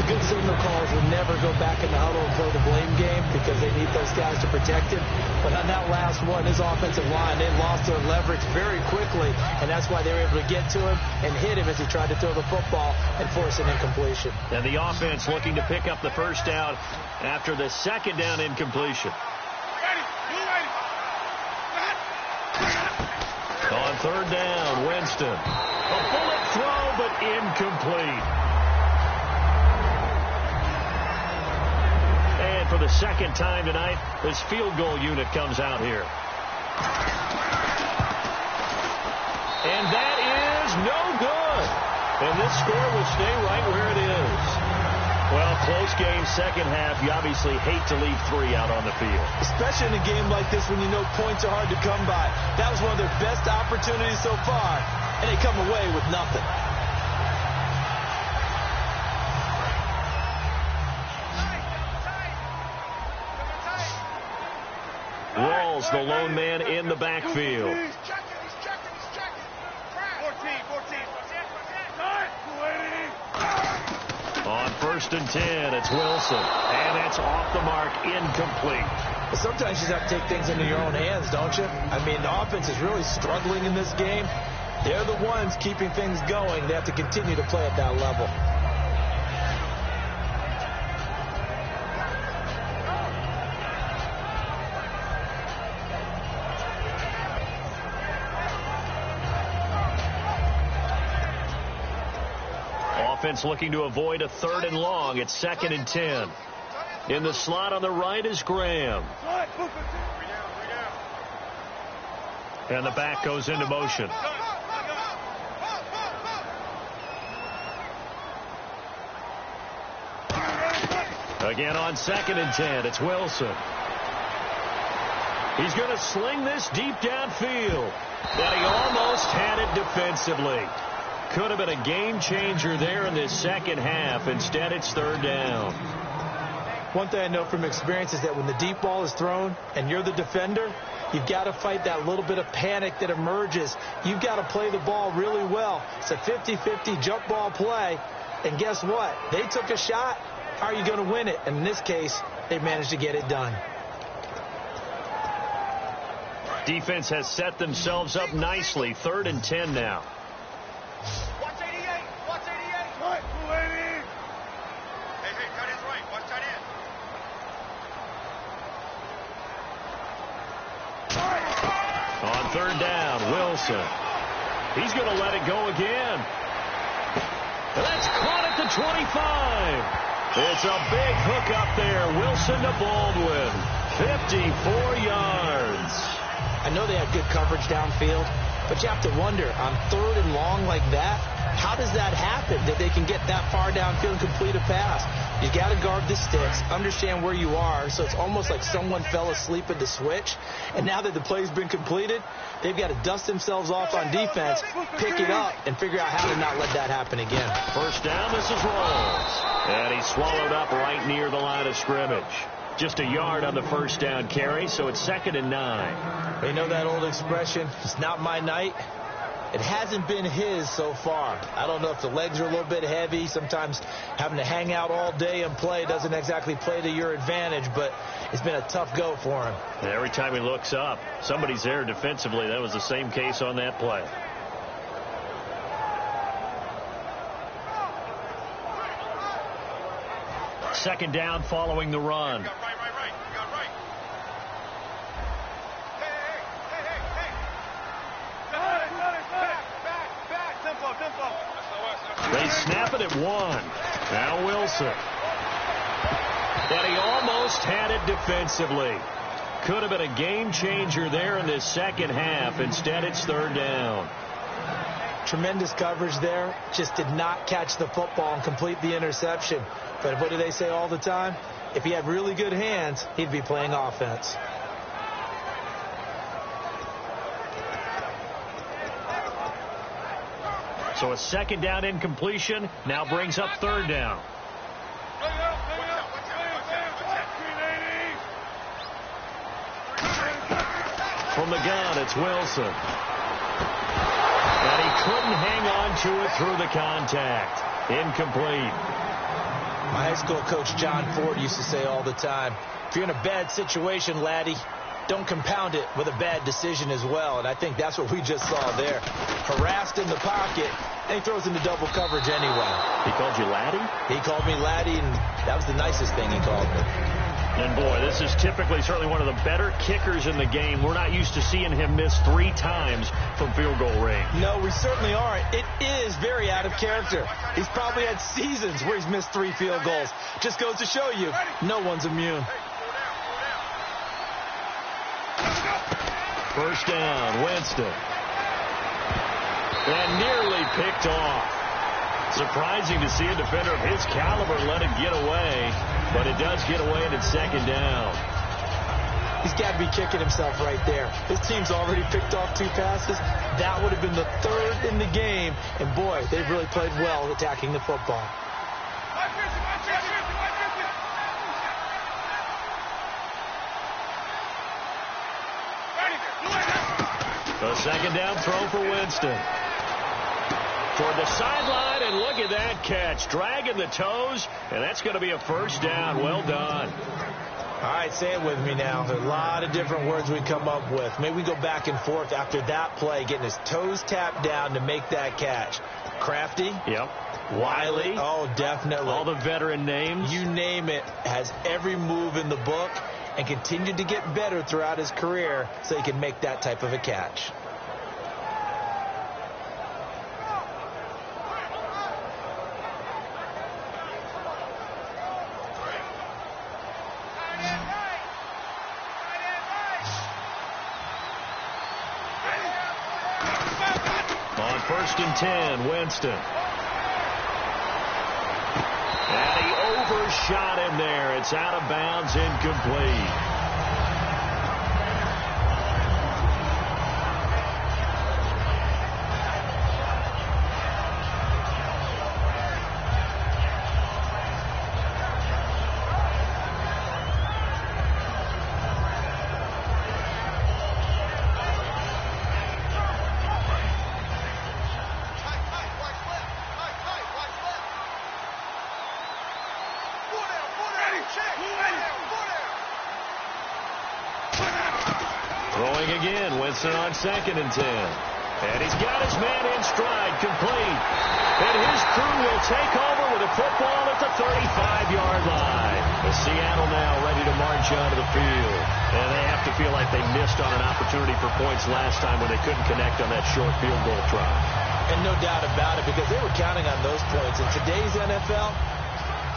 The good signal calls will never go back in the huddle and play the blame game because they need those guys to protect him. But on that last one, his offensive line, they lost their leverage very quickly, and that's why they were able to get to him and hit him as he tried to throw the football and force an incompletion. And the offense looking to pick up the first down after the second down incompletion. On third down, Winston. A bullet throw, but incomplete. And for the second time tonight, this field goal unit comes out here. And that is no good. And this score will stay right where it is. Well, close game, second half. You obviously hate to leave 3 out on the field. Especially in a game like this when you know points are hard to come by. That was one of their best opportunities so far, and they come away with nothing. Rawls, the lone man in the backfield. He's checking. 14. On first and 10, it's Wilson. And that's off the mark, incomplete. But sometimes you just have to take things into your own hands, don't you? I mean, the offense is really struggling in this game. They're the ones keeping things going. They have to continue to play at that level. Offense looking to avoid a 3rd and long. It's 2nd and 10. In the slot on the right is Graham. And the back goes into motion. Again on 2nd and 10. It's Wilson. He's going to sling this deep downfield. But he almost had it defensively. Could have been a game changer there in this second half. Instead, it's 3rd down. One thing I know from experience is that when the deep ball is thrown and you're the defender, you've got to fight that little bit of panic that emerges. You've got to play the ball really well. It's a 50-50 jump ball play. And guess what? They took a shot. How are you going to win it? And in this case, they managed to get it done. Defense has set themselves up nicely. 3rd and 10 now. Watch 88. Watch 88. Right. Hey, tight end's right. Watch tight end. On 3rd down, Wilson. He's going to let it go again. That's caught at the 25. It's a big hook up there. Wilson to Baldwin. 54 yards. I know they have good coverage downfield, but you have to wonder, on 3rd and long like that, how does that happen, that they can get that far downfield and complete a pass? You got to guard the sticks, understand where you are, so it's almost like someone fell asleep at the switch, and now that the play's been completed, they've got to dust themselves off on defense, pick it up, and figure out how to not let that happen again. 1st down, this is Rolls. And he's swallowed up right near the line of scrimmage. Just a yard on the 1st down carry, so it's 2nd and 9. You know that old expression, it's not my night? It hasn't been his so far. I don't know if the legs are a little bit heavy. Sometimes having to hang out all day and play doesn't exactly play to your advantage, but it's been a tough go for him. And every time he looks up, somebody's there defensively. That was the same case on that play. Second down following the run. They snap it at 1. Now Wilson. And he almost had it defensively. Could have been a game changer there in this second half. Instead, it's 3rd down. Tremendous coverage there. Just did not catch the football and complete the interception. But what do they say all the time? If he had really good hands, he'd be playing offense. So a 2nd down incompletion now brings up 3rd down. From the gun, it's Wilson. And he couldn't hang on to it through the contact. Incomplete. My high school coach, John Ford, used to say all the time, if you're in a bad situation, laddie, don't compound it with a bad decision as well. And I think that's what we just saw there. Harassed in the pocket, and he throws into double coverage anyway. He called you laddie? He called me laddie, and that was the nicest thing he called me. And boy, this is typically certainly one of the better kickers in the game. We're not used to seeing him miss 3 times from field goal range. No, we certainly aren't. It is very out of character. He's probably had seasons where he's missed 3 field goals. Just goes to show you, no one's immune. 1st down, Winston. And nearly picked off. Surprising to see a defender of his caliber let it get away, but it does get away and it's 2nd down. He's got to be kicking himself right there. His team's already picked off 2 passes. That would have been the 3rd in the game, and boy, they've really played well attacking the football. A 2nd down throw for Winston. Toward the sideline, and look at that catch. Dragging the toes, and that's going to be a 1st down. Well done. All right, say it with me now. There's a lot of different words we come up with. Maybe we go back and forth after that play, getting his toes tapped down to make that catch. Crafty. Yep. Wiley. Oh, definitely. All the veteran names. You name it. Has every move in the book and continued to get better throughout his career so he can make that type of a catch. On 1st and 10, Winston. And he overshot him there. It's out of bounds, incomplete. Throwing again, Winston on 2nd and 10. And he's got his man in stride, complete. And his crew will take over with a football at the 35-yard line. The Seattle now ready to march onto the field. And they have to feel like they missed on an opportunity for points last time when they couldn't connect on that short field goal try. And no doubt about it, because they were counting on those points. In today's NFL,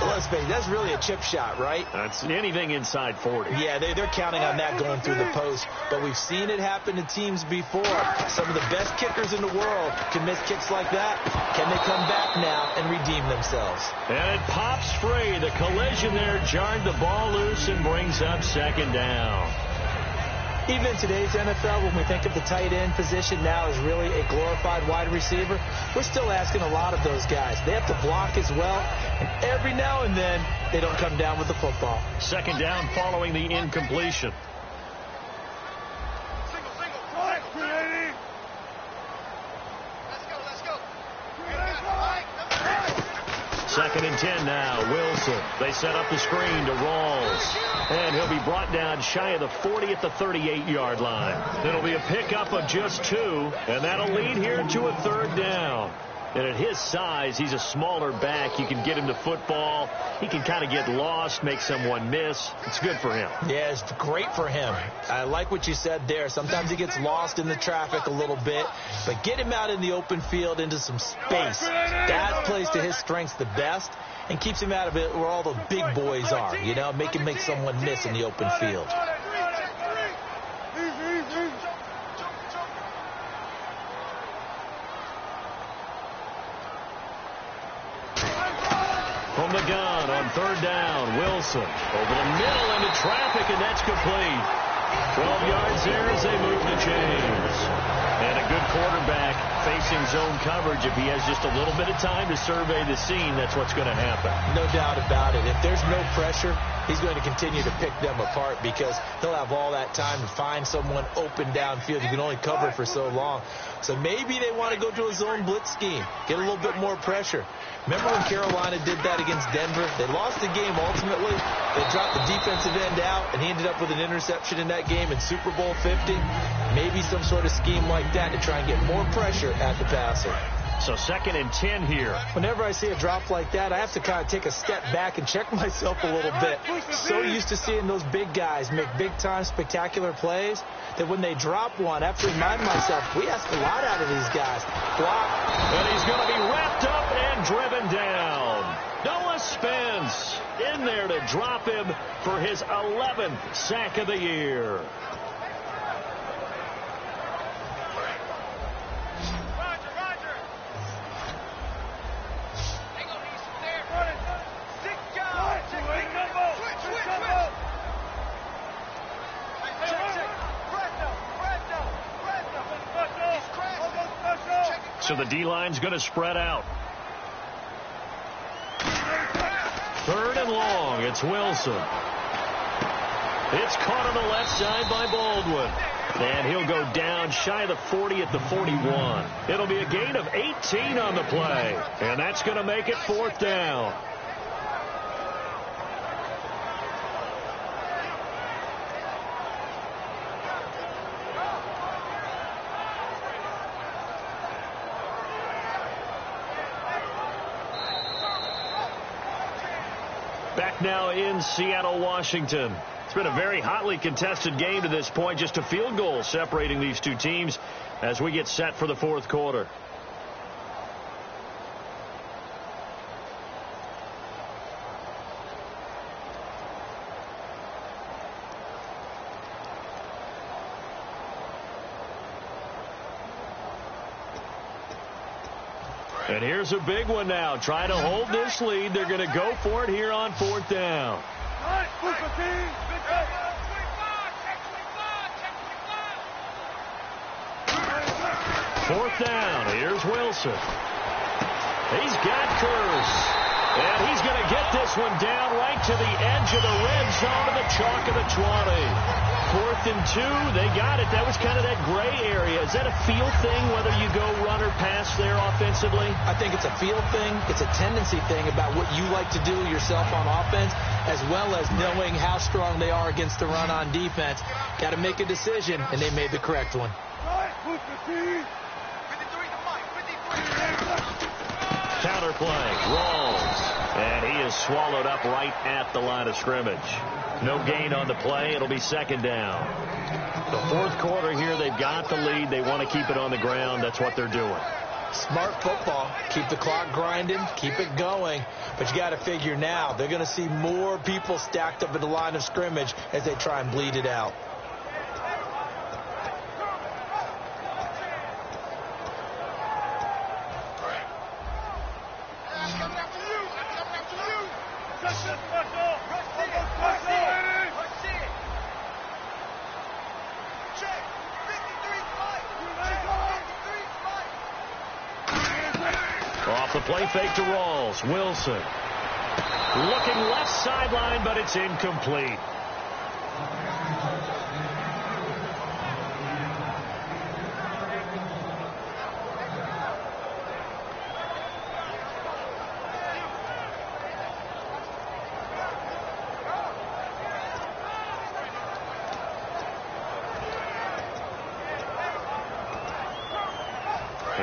let's face it, that's really a chip shot, right? That's anything inside 40. Yeah, they're counting on that going through the post. But we've seen it happen to teams before. Some of the best kickers in the world can miss kicks like that. Can they come back now and redeem themselves? And it pops free. The collision there jarred the ball loose and brings up 2nd down. Even in today's NFL, when we think of the tight end position now as really a glorified wide receiver, we're still asking a lot of those guys. They have to block as well, and every now and then, they don't come down with the football. 2nd down following the incompletion. Second and 10 now. Wilson. They set up the screen to Rawls. And he'll be brought down shy of the 40 at the 38-yard line. It'll be a pickup of just 2, and that'll lead here to a 3rd down. And at his size, he's a smaller back. You can get him to football. He can kind of get lost, make someone miss. It's good for him. Yeah, it's great for him. I like what you said there. Sometimes he gets lost in the traffic a little bit, but get him out in the open field into some space. That plays to his strengths the best and keeps him out of it where all the big boys are, you know, make him make someone miss in the open field. From the gun on 3rd down, Wilson over the middle into traffic, and that's complete. 12 yards there as they move the chains. And a good quarterback facing zone coverage. If he has just a little bit of time to survey the scene, that's what's going to happen. No doubt about it. If there's no pressure, he's going to continue to pick them apart because he'll have all that time to find someone open downfield. You can only cover for so long. So maybe they want to go to a zone blitz scheme, get a little bit more pressure. Remember when Carolina did that against Denver? They lost the game ultimately. They dropped the defensive end out, and he ended up with an interception in that game in Super Bowl 50. Maybe some sort of scheme like that to try and get more pressure at the passer. So 2nd and 10 here. Whenever I see a drop like that, I have to kind of take a step back and check myself a little bit. So used to seeing those big guys make big-time spectacular plays that when they drop one, I have to remind myself, we ask a lot out of these guys. Block. And he's going to be wrapped up and driven down. Noah Spence in there to drop him for his 11th sack of the year. So the D-line's going to spread out. 3rd and long. It's Wilson. It's caught on the left side by Baldwin. And he'll go down shy of the 40 at the 41. It'll be a gain of 18 on the play. And that's going to make it 4th down. Back now in Seattle, Washington. It's been a very hotly contested game to this point. Just a field goal separating these two teams as we get set for the fourth quarter. And here's a big one now. Trying to hold this lead. They're going to go for it here on fourth down. Fourth down. Here's Wilson. He's got Curse. And he's going to get this one down right to the edge of the red zone of the chalk of the 20. 4th and 2. They got it. That was kind of that gray area. Is that a feel thing, whether you go run or pass there offensively? I think it's a feel thing. It's a tendency thing about what you like to do yourself on offense, as well as knowing how strong they are against the run on defense. Got to make a decision, and they made the correct one. Counter play. Rolls. And he is swallowed up right at the line of scrimmage. No gain on the play. It'll be second down. The fourth quarter here, they've got the lead. They want to keep it on the ground. That's what they're doing. Smart football. Keep the clock grinding. Keep it going. But you got to figure now, they're going to see more people stacked up at the line of scrimmage as they try and bleed it out. Off the play fake to Rawls. Wilson looking left sideline, but it's incomplete.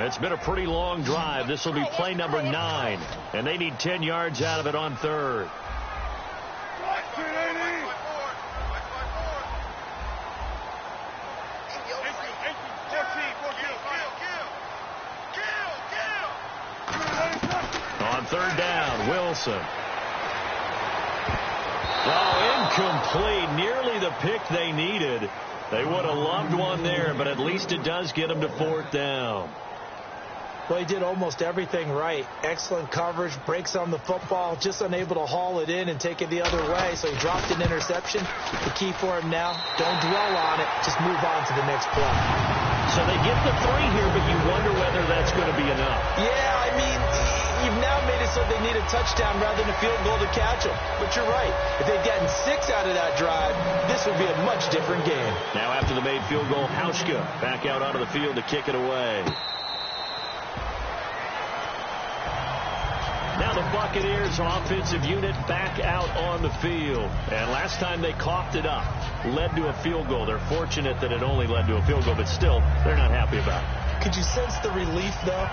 It's been a pretty long drive. This will be play number 9, and they need 10 yards out of it on third. On third down, Wilson. Oh, incomplete. Nearly the pick they needed. They would have loved one there, but at least it does get them to fourth down. Well, he did almost everything right. Excellent coverage, breaks on the football, just unable to haul it in and take it the other way. So he dropped an interception. The key for him now, don't dwell on it. Just move on to the next play. So they get the 3 here, but you wonder whether that's going to be enough. Yeah, I mean, you've now made it so they need a touchdown rather than a field goal to catch them. But you're right. If they'd gotten 6 out of that drive, this would be a much different game. Now after the made field goal, Hauschka back out onto the field to kick it away. Now the Buccaneers offensive unit back out on the field. And last time they coughed it up, led to a field goal. They're fortunate that it only led to a field goal, but still, they're not happy about it. Could you sense the relief, though,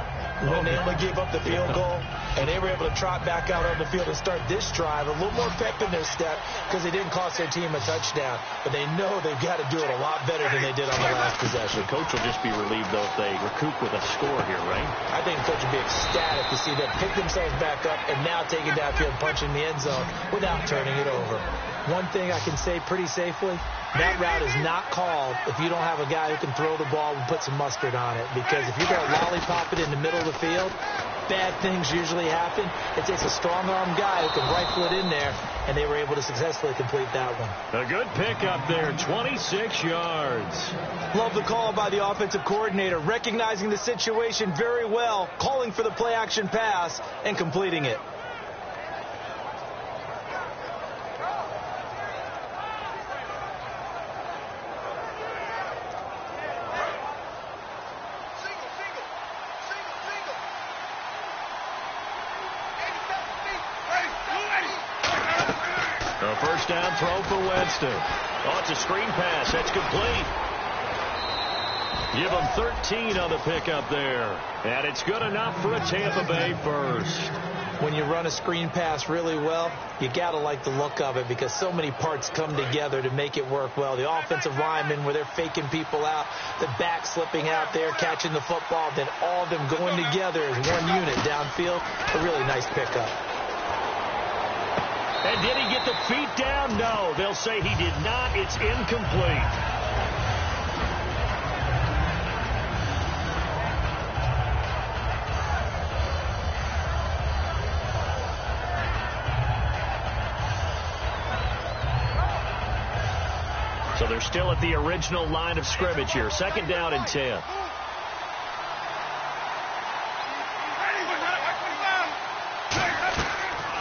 when they only gave up the field goal and they were able to trot back out on the field and start this drive? A little more pep in their step because they didn't cost their team a touchdown. But they know they've got to do it a lot better than they did on the last possession. The coach will just be relieved, though, if they recoup with a score here, right? I think the coach will be ecstatic to see them pick themselves back up and now take it downfield, punching the end zone without turning it over. One thing I can say pretty safely, that route is not called if you don't have a guy who can throw the ball and put some mustard on it. Because if you're going to lollipop it in the middle of the field, bad things usually happen. It takes a strong-arm guy who can rifle it in there, and they were able to successfully complete that one. A good pickup there, 26 yards. Love the call by the offensive coordinator, recognizing the situation very well, calling for the play-action pass, and completing it. A first down throw for Winston. Oh, it's a screen pass. That's complete. Give them 13 on the pickup there. And it's good enough for a Tampa Bay first. When you run a screen pass really well, you got to like the look of it because so many parts come together to make it work well. The offensive linemen where they're faking people out, the back slipping out there, catching the football, then all of them going together as one unit downfield. A really nice pickup. And did he get the feet down? No, they'll say he did not. It's incomplete. So they're still at the original line of scrimmage here. 2nd down and 10.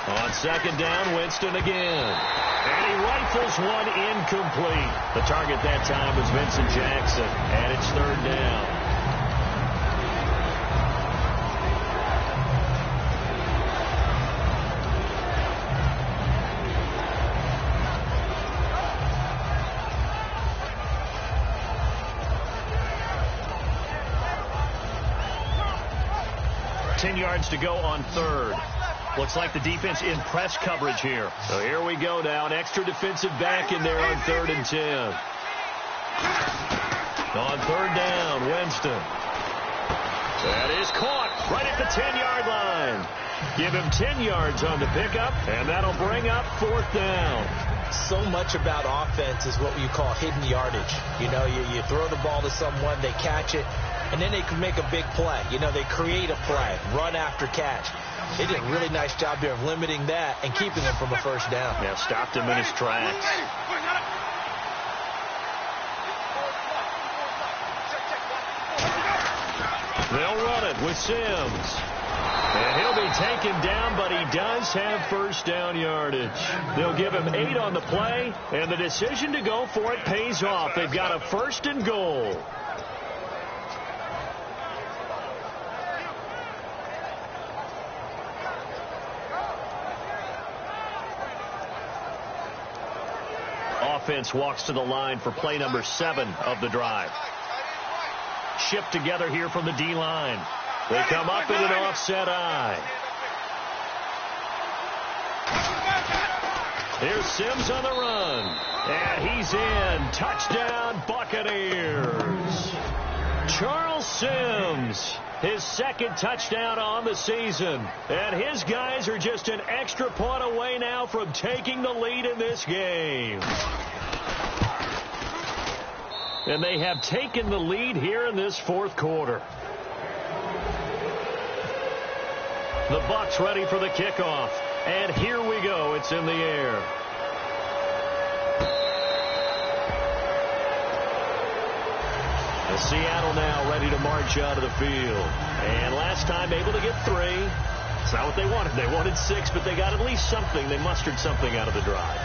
On 2nd down, Winston again. And he rifles one incomplete. The target that time was Vincent Jackson. And it's 3rd down. Yards to go on 3rd. Looks like the defense in press coverage here. So here we go now. An extra defensive back in there on 3rd and 10. On 3rd down, Winston. That is caught right at the 10-yard line. Give him 10 yards on the pickup, and that'll bring up 4th down. So much about offense is what you call hidden yardage. You know, you throw the ball to someone, they catch it, and then they can make a big play. You know, they create a play, run after catch. They did a really nice job there of limiting that and keeping him from a 1st down. Yeah, stopped him in his tracks. They'll run it with Sims. And he'll be taken down, but he does have 1st down yardage. They'll give him 8 on the play, and the decision to go for it pays off. They've got a 1st and goal. Offense walks to the line for play number 7 of the drive. Shipped together here from the D-line. They come up in an offset eye. Here's Sims on the run. And he's in. Touchdown, Buccaneers. Charles Sims, his 2nd touchdown on the season. And his guys are just an extra point away now from taking the lead in this game. And they have taken the lead here in this 4th quarter. The Bucs ready for the kickoff. And here we go. It's in the air. Seattle now ready to march out of the field. And last time able to get 3. It's not what they wanted. They wanted 6, but they got at least something. They mustered something out of the drive.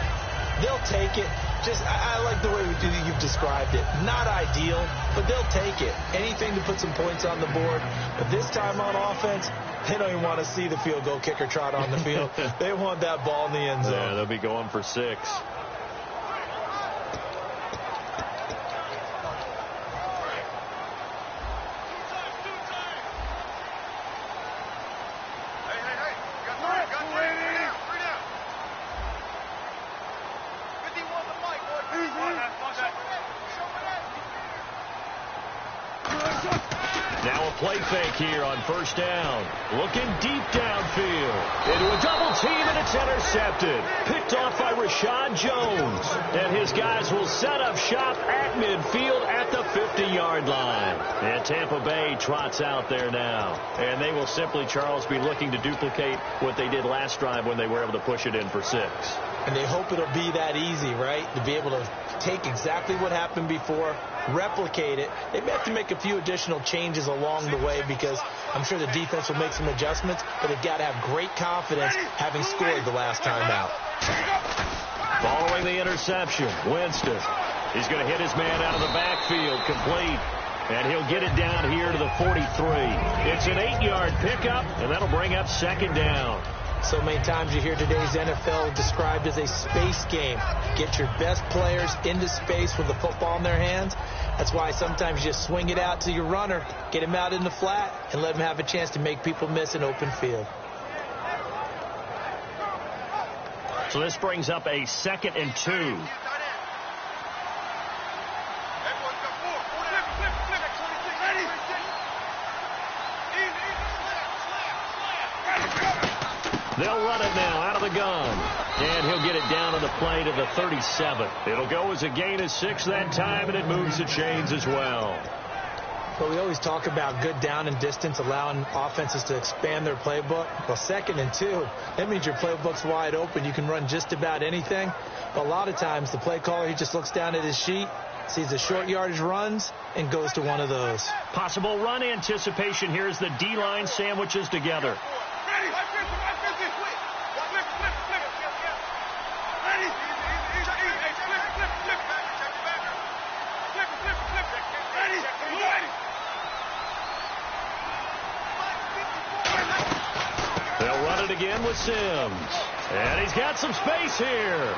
They'll take it. I like the way you've described it. Not ideal, but they'll take it. Anything to put some points on the board. But this time on offense, they don't even want to see the field goal kicker trot on the field. They want that ball in the end zone. Yeah, they'll be going for 6. Play fake here on 1st down. Looking deep downfield. Into a double team, and it's intercepted. Picked off by Rashad Jones. And his guys will set up shop at midfield at the 50-yard line. And Tampa Bay trots out there now. And they will simply, Charles, be looking to duplicate what they did last drive when they were able to push it in for 6. And they hope it'll be that easy, right? To be able to take exactly what happened before, replicate it. They may have to make a few additional changes along the way because I'm sure the defense will make some adjustments, but they've got to have great confidence having scored the last time out. Following the interception, Winston. He's going to hit his man out of the backfield, complete. And he'll get it down here to the 43. It's an 8-yard pickup, and that'll bring up 2nd down. So many times you hear today's NFL described as a space game. Get your best players into space with the football in their hands. That's why sometimes you just swing it out to your runner, get him out in the flat, and let him have a chance to make people miss an open field. So this brings up a 2nd and 2. They'll run it now out of the gun. And he'll get it down on the play to the 37. It'll go as a gain of 6 that time, and it moves the chains as well. But we always talk about good down and distance, allowing offenses to expand their playbook. Well, 2nd and 2, that means your playbook's wide open. You can run just about anything. But a lot of times, the play caller, he just looks down at his sheet, sees the short yardage runs, and goes to one of those. Possible run anticipation here as the D-line sandwiches together. They'll run it again with Sims. And he's got some space here.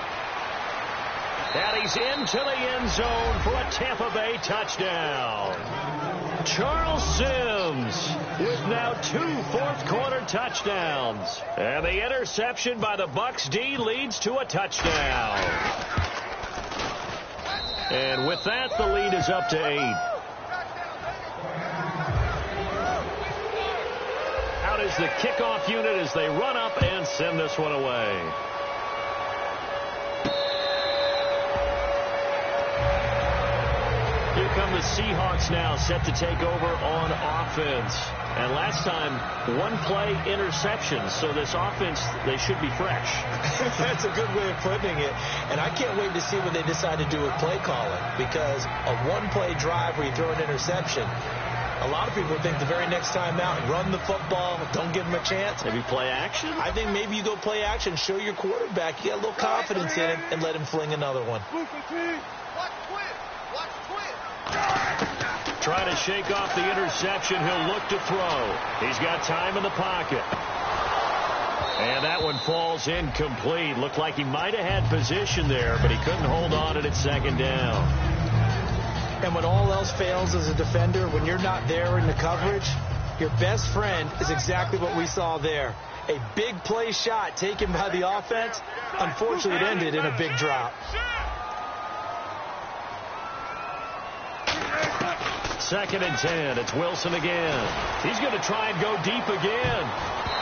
And he's into the end zone for a Tampa Bay touchdown. Charles Sims with now 2 fourth-quarter touchdowns. And the interception by the Bucs D leads to a touchdown. And with that, the lead is up to 8. Out is the kickoff unit as they run up and send this one away. Here come the Seahawks now, set to take over on offense. And last time, 1 play interception. So this offense, they should be fresh. That's a good way of putting it. And I can't wait to see what they decide to do with play calling. Because a 1-play drive where you throw an interception, a lot of people think the very next time out, run the football, don't give them a chance. Maybe play action? I think maybe you go play action, show your quarterback, you got a little confidence in him, and let him fling another one. Trying to shake off the interception. He'll look to throw. He's got time in the pocket. And that one falls incomplete. Looked like he might have had position there, but he couldn't hold on at 2nd down. And when all else fails as a defender, when you're not there in the coverage, your best friend is exactly what we saw there. A big play shot taken by the offense. Unfortunately, it ended in a big drop. 2nd and 10. It's Wilson again. He's going to try and go deep again.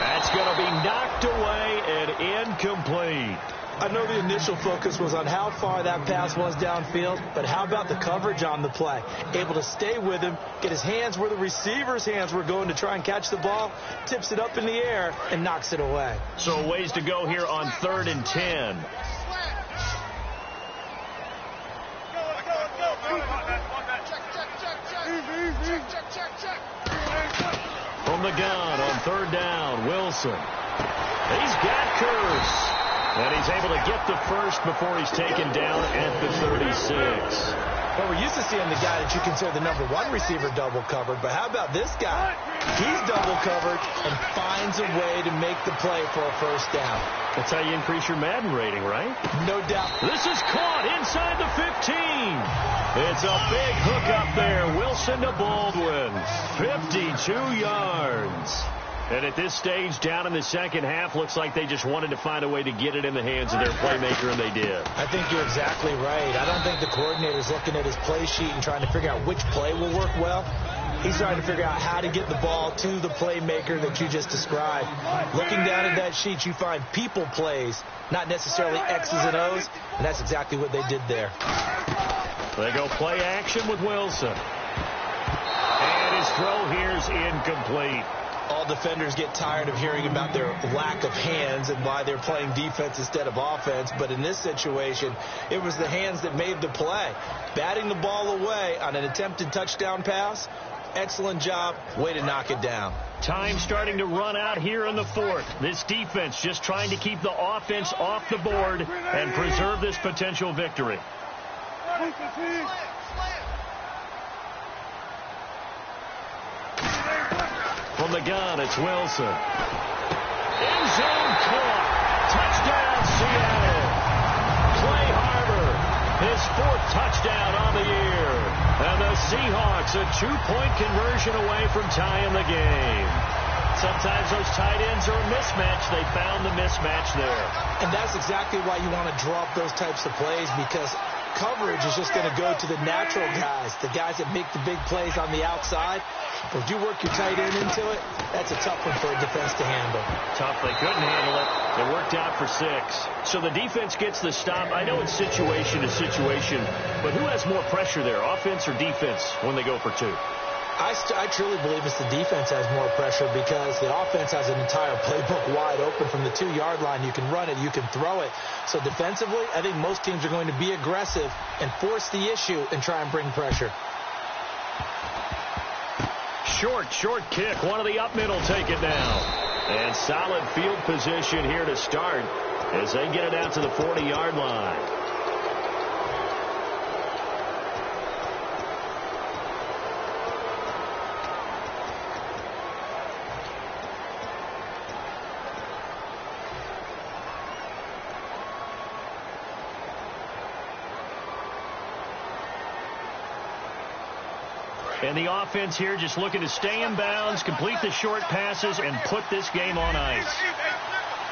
That's going to be knocked away and incomplete. I know the initial focus was on how far that pass was downfield, but how about the coverage on the play? Able to stay with him, get his hands where the receiver's hands were going to try and catch the ball, tips it up in the air, and knocks it away. So a ways to go here on 3rd and 10. From the gun on 3rd down, Wilson. He's got Curse. And he's able to get the first before he's taken down at the 36. Well, we're used to seeing the guy that you consider the #1 receiver double covered, but how about this guy? He's double covered and finds a way to make the play for a 1st down. That's how you increase your Madden rating, right? No doubt. This is caught inside the 15. It's a big hook up there. Wilson to Baldwin. 52 yards. And at this stage, down in the 2nd half, looks like they just wanted to find a way to get it in the hands of their playmaker, and they did. I think you're exactly right. I don't think the coordinator's looking at his play sheet and trying to figure out which play will work well. He's trying to figure out how to get the ball to the playmaker that you just described. Looking down at that sheet, you find people plays, not necessarily X's and O's, and that's exactly what they did there. They go play action with Wilson. And his throw here's incomplete. All defenders get tired of hearing about their lack of hands and why they're playing defense instead of offense. But in this situation, it was the hands that made the play. Batting the ball away on an attempted touchdown pass, excellent job. Way to knock it down. Time starting to run out here in the 4th. This defense just trying to keep the offense off the board and preserve this potential victory. From the gun, it's Wilson. End zone caught. Touchdown, Seattle. Clay Harbor, his 4th touchdown on the year. And the Seahawks a 2-point conversion away from tying the game. Sometimes those tight ends are a mismatch. They found the mismatch there. And that's exactly why you want to draw up those types of plays, because coverage is just going to go to the natural guys, the guys that make the big plays on the outside. But if you work your tight end into it, that's a tough one for a defense to handle. Tough. They couldn't handle it. It worked out for 6. So the defense gets the stop. I know it's situation to situation, but who has more pressure there, offense or defense, when they go for 2? I truly believe it's the defense has more pressure, because the offense has an entire playbook wide open from the 2-yard line. You can run it, you can throw it. So defensively, I think most teams are going to be aggressive and force the issue and try and bring pressure. Short kick. One of the up middle take it now. And solid field position here to start as they get it out to the 40-yard line. And the offense here just looking to stay in bounds, complete the short passes, and put this game on ice.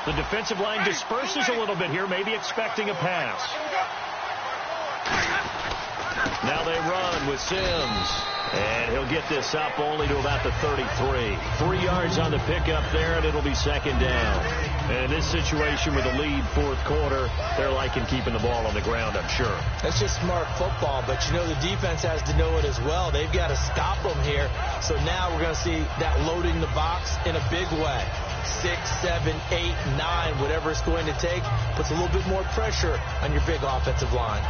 The defensive line disperses a little bit here, maybe expecting a pass. Now they run with Sims. And he'll get this up only to about the 33. 3 yards on the pickup there, and it'll be 2nd down. And in this situation with a lead 4th quarter, they're liking keeping the ball on the ground, I'm sure. That's just smart football, but you know the defense has to know it as well. They've got to stop them here. So now we're going to see that loading the box in a big way. 6, 7, 8, 9, whatever it's going to take, puts a little bit more pressure on your big offensive line.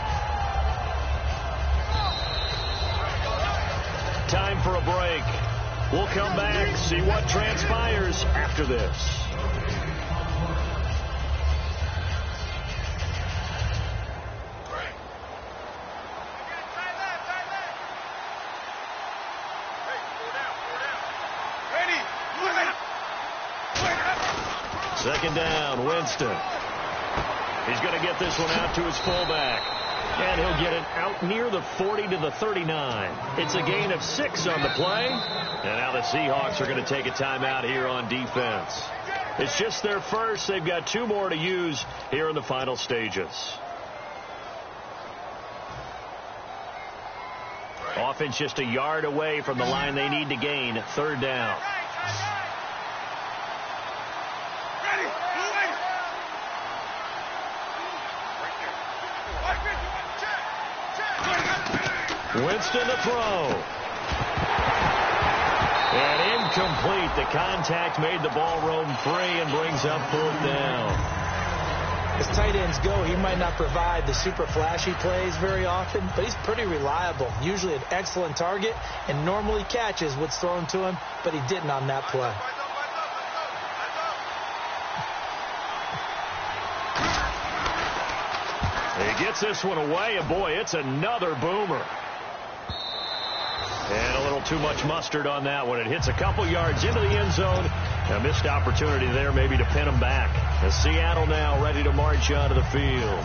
Time for a break. We'll come back, see what transpires after this. Second down, Winston. He's going to get this one out to his fullback. And he'll get it out near the 40 to the 39. It's a gain of 6 on the play. And now the Seahawks are going to take a timeout here on defense. It's just their first. They've got 2 more to use here in the final stages. Offense just a yard away from the line they need to gain. 3rd down. Winston to throw. And incomplete. The contact made the ball roam free and brings up 4th down. As tight ends go, he might not provide the super flashy plays very often, but he's pretty reliable. Usually an excellent target and normally catches what's thrown to him, but he didn't on that play. He gets this one away, and boy, it's another boomer. And a little too much mustard on that one. It hits a couple yards into the end zone. A missed opportunity there maybe to pin them back. As Seattle now ready to march onto the field.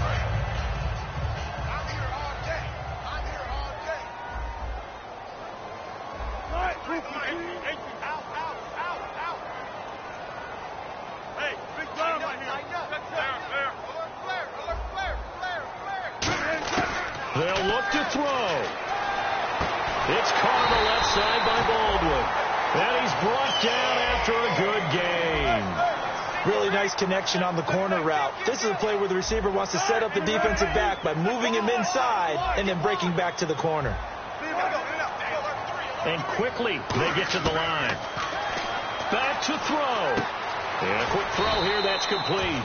They'll look to throw. It's caught on the left side by Baldwin. And he's brought down after a good game. Really nice connection on the corner route. This is a play where the receiver wants to set up the defensive back by moving him inside and then breaking back to the corner. And quickly they get to the line. Back to throw. And a quick throw here, that's complete.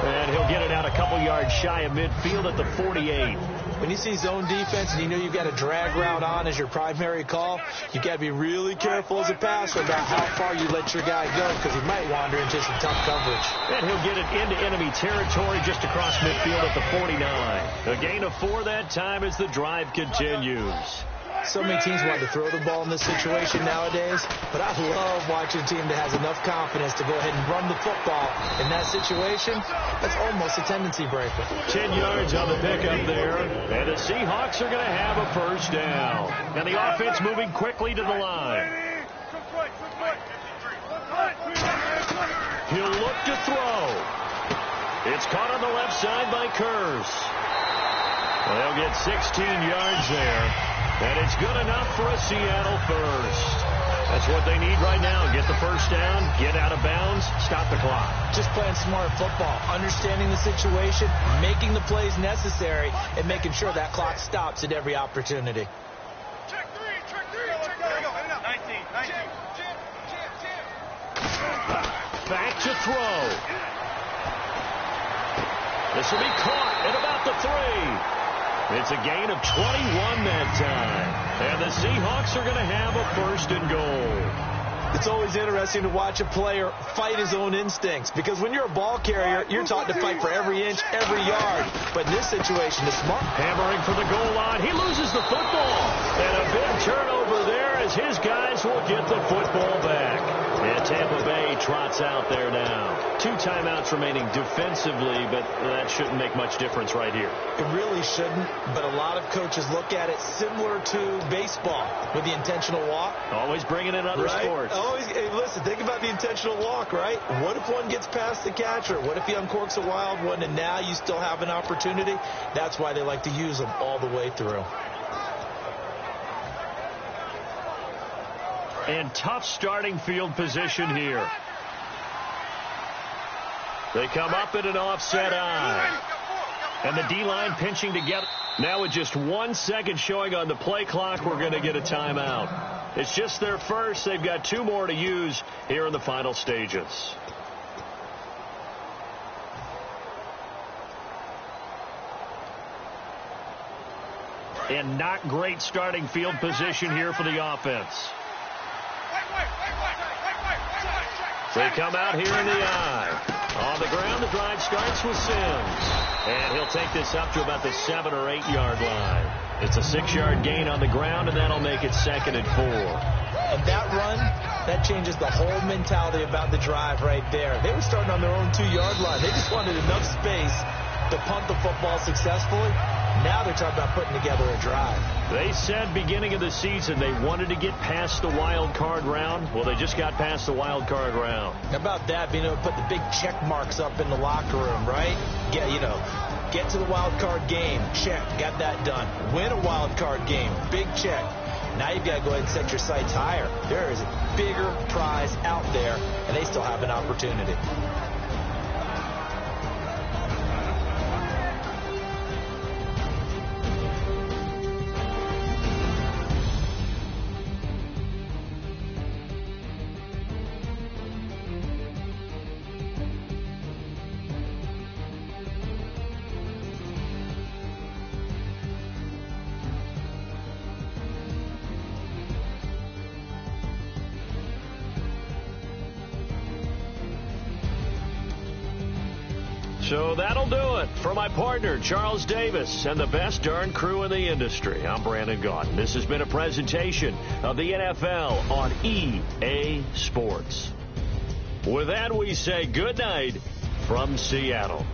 And he'll get it out a couple yards shy of midfield at the 48. When you see zone defense and you know you've got a drag route on as your primary call, you've got to be really careful as a passer about how far you let your guy go, because he might wander into some tough coverage. And he'll get it into enemy territory just across midfield at the 49. A gain of 4 that time as the drive continues. So many teams want to throw the ball in this situation nowadays, but I love watching a team that has enough confidence to go ahead and run the football in that situation. That's almost a tendency breaker. 10 yards on the pickup there, and the Seahawks are going to have a first down. And the offense moving quickly to the line. He'll look to throw. It's caught on the left side by Kurz. They'll get 16 yards there, and it's good enough for a Seattle first. That's what they need right now. Get the first down, get out of bounds, stop the clock. Just playing smart football, understanding the situation, making the plays necessary, and making sure that clock stops at every opportunity. Check three, check three. 19. Back to throw. This will be caught at about the 3. It's a gain of 21 that time. And the Seahawks are going to have a first and goal. It's always interesting to watch a player fight his own instincts, because when you're a ball carrier, you're taught to fight for every inch, every yard. But in this situation, it's smart. Hammering for the goal line. He loses the football. And a big turnover there as his guys will get the football back. And Tampa Bay trots out there now. 2 timeouts remaining defensively, but that shouldn't make much difference right here. It really shouldn't, but a lot of coaches look at it similar to baseball with the intentional walk. Always bringing in other sports. Always, hey, listen, think about the intentional walk, right? What if one gets past the catcher? What if he uncorks a wild one and now you still have an opportunity? That's why they like to use them all the way through. And tough starting field position here. They come up at an offset eye. And the D-line pinching together. Now with just 1 second showing on the play clock, we're going to get a timeout. It's just their first. They've got 2 more to use here in the final stages. And not great starting field position here for the offense. They come out here in the eye. On the ground, the drive starts with Sims. And he'll take this up to about the 7 or 8 yard line. It's a 6-yard gain on the ground, and that'll make it 2nd and 4. And that run, that changes the whole mentality about the drive right there. They were starting on their own 2-yard line. They just wanted enough space to punt the football successfully. Now they're talking about putting together a drive. They said beginning of the season they wanted to get past the wild card round. Well, they just got past the wild card round. How about that, being able to put the big check marks up in the locker room, right? Get to the wild card game. Check. Got that done. Win a wild card game. Big check. Now you've got to go ahead and set your sights higher. There is a bigger prize out there, and they still have an opportunity. So that'll do it for my partner, Charles Davis, and the best darn crew in the industry. I'm Brandon Gaudin. This has been a presentation of the NFL on EA Sports. With that, we say good night from Seattle.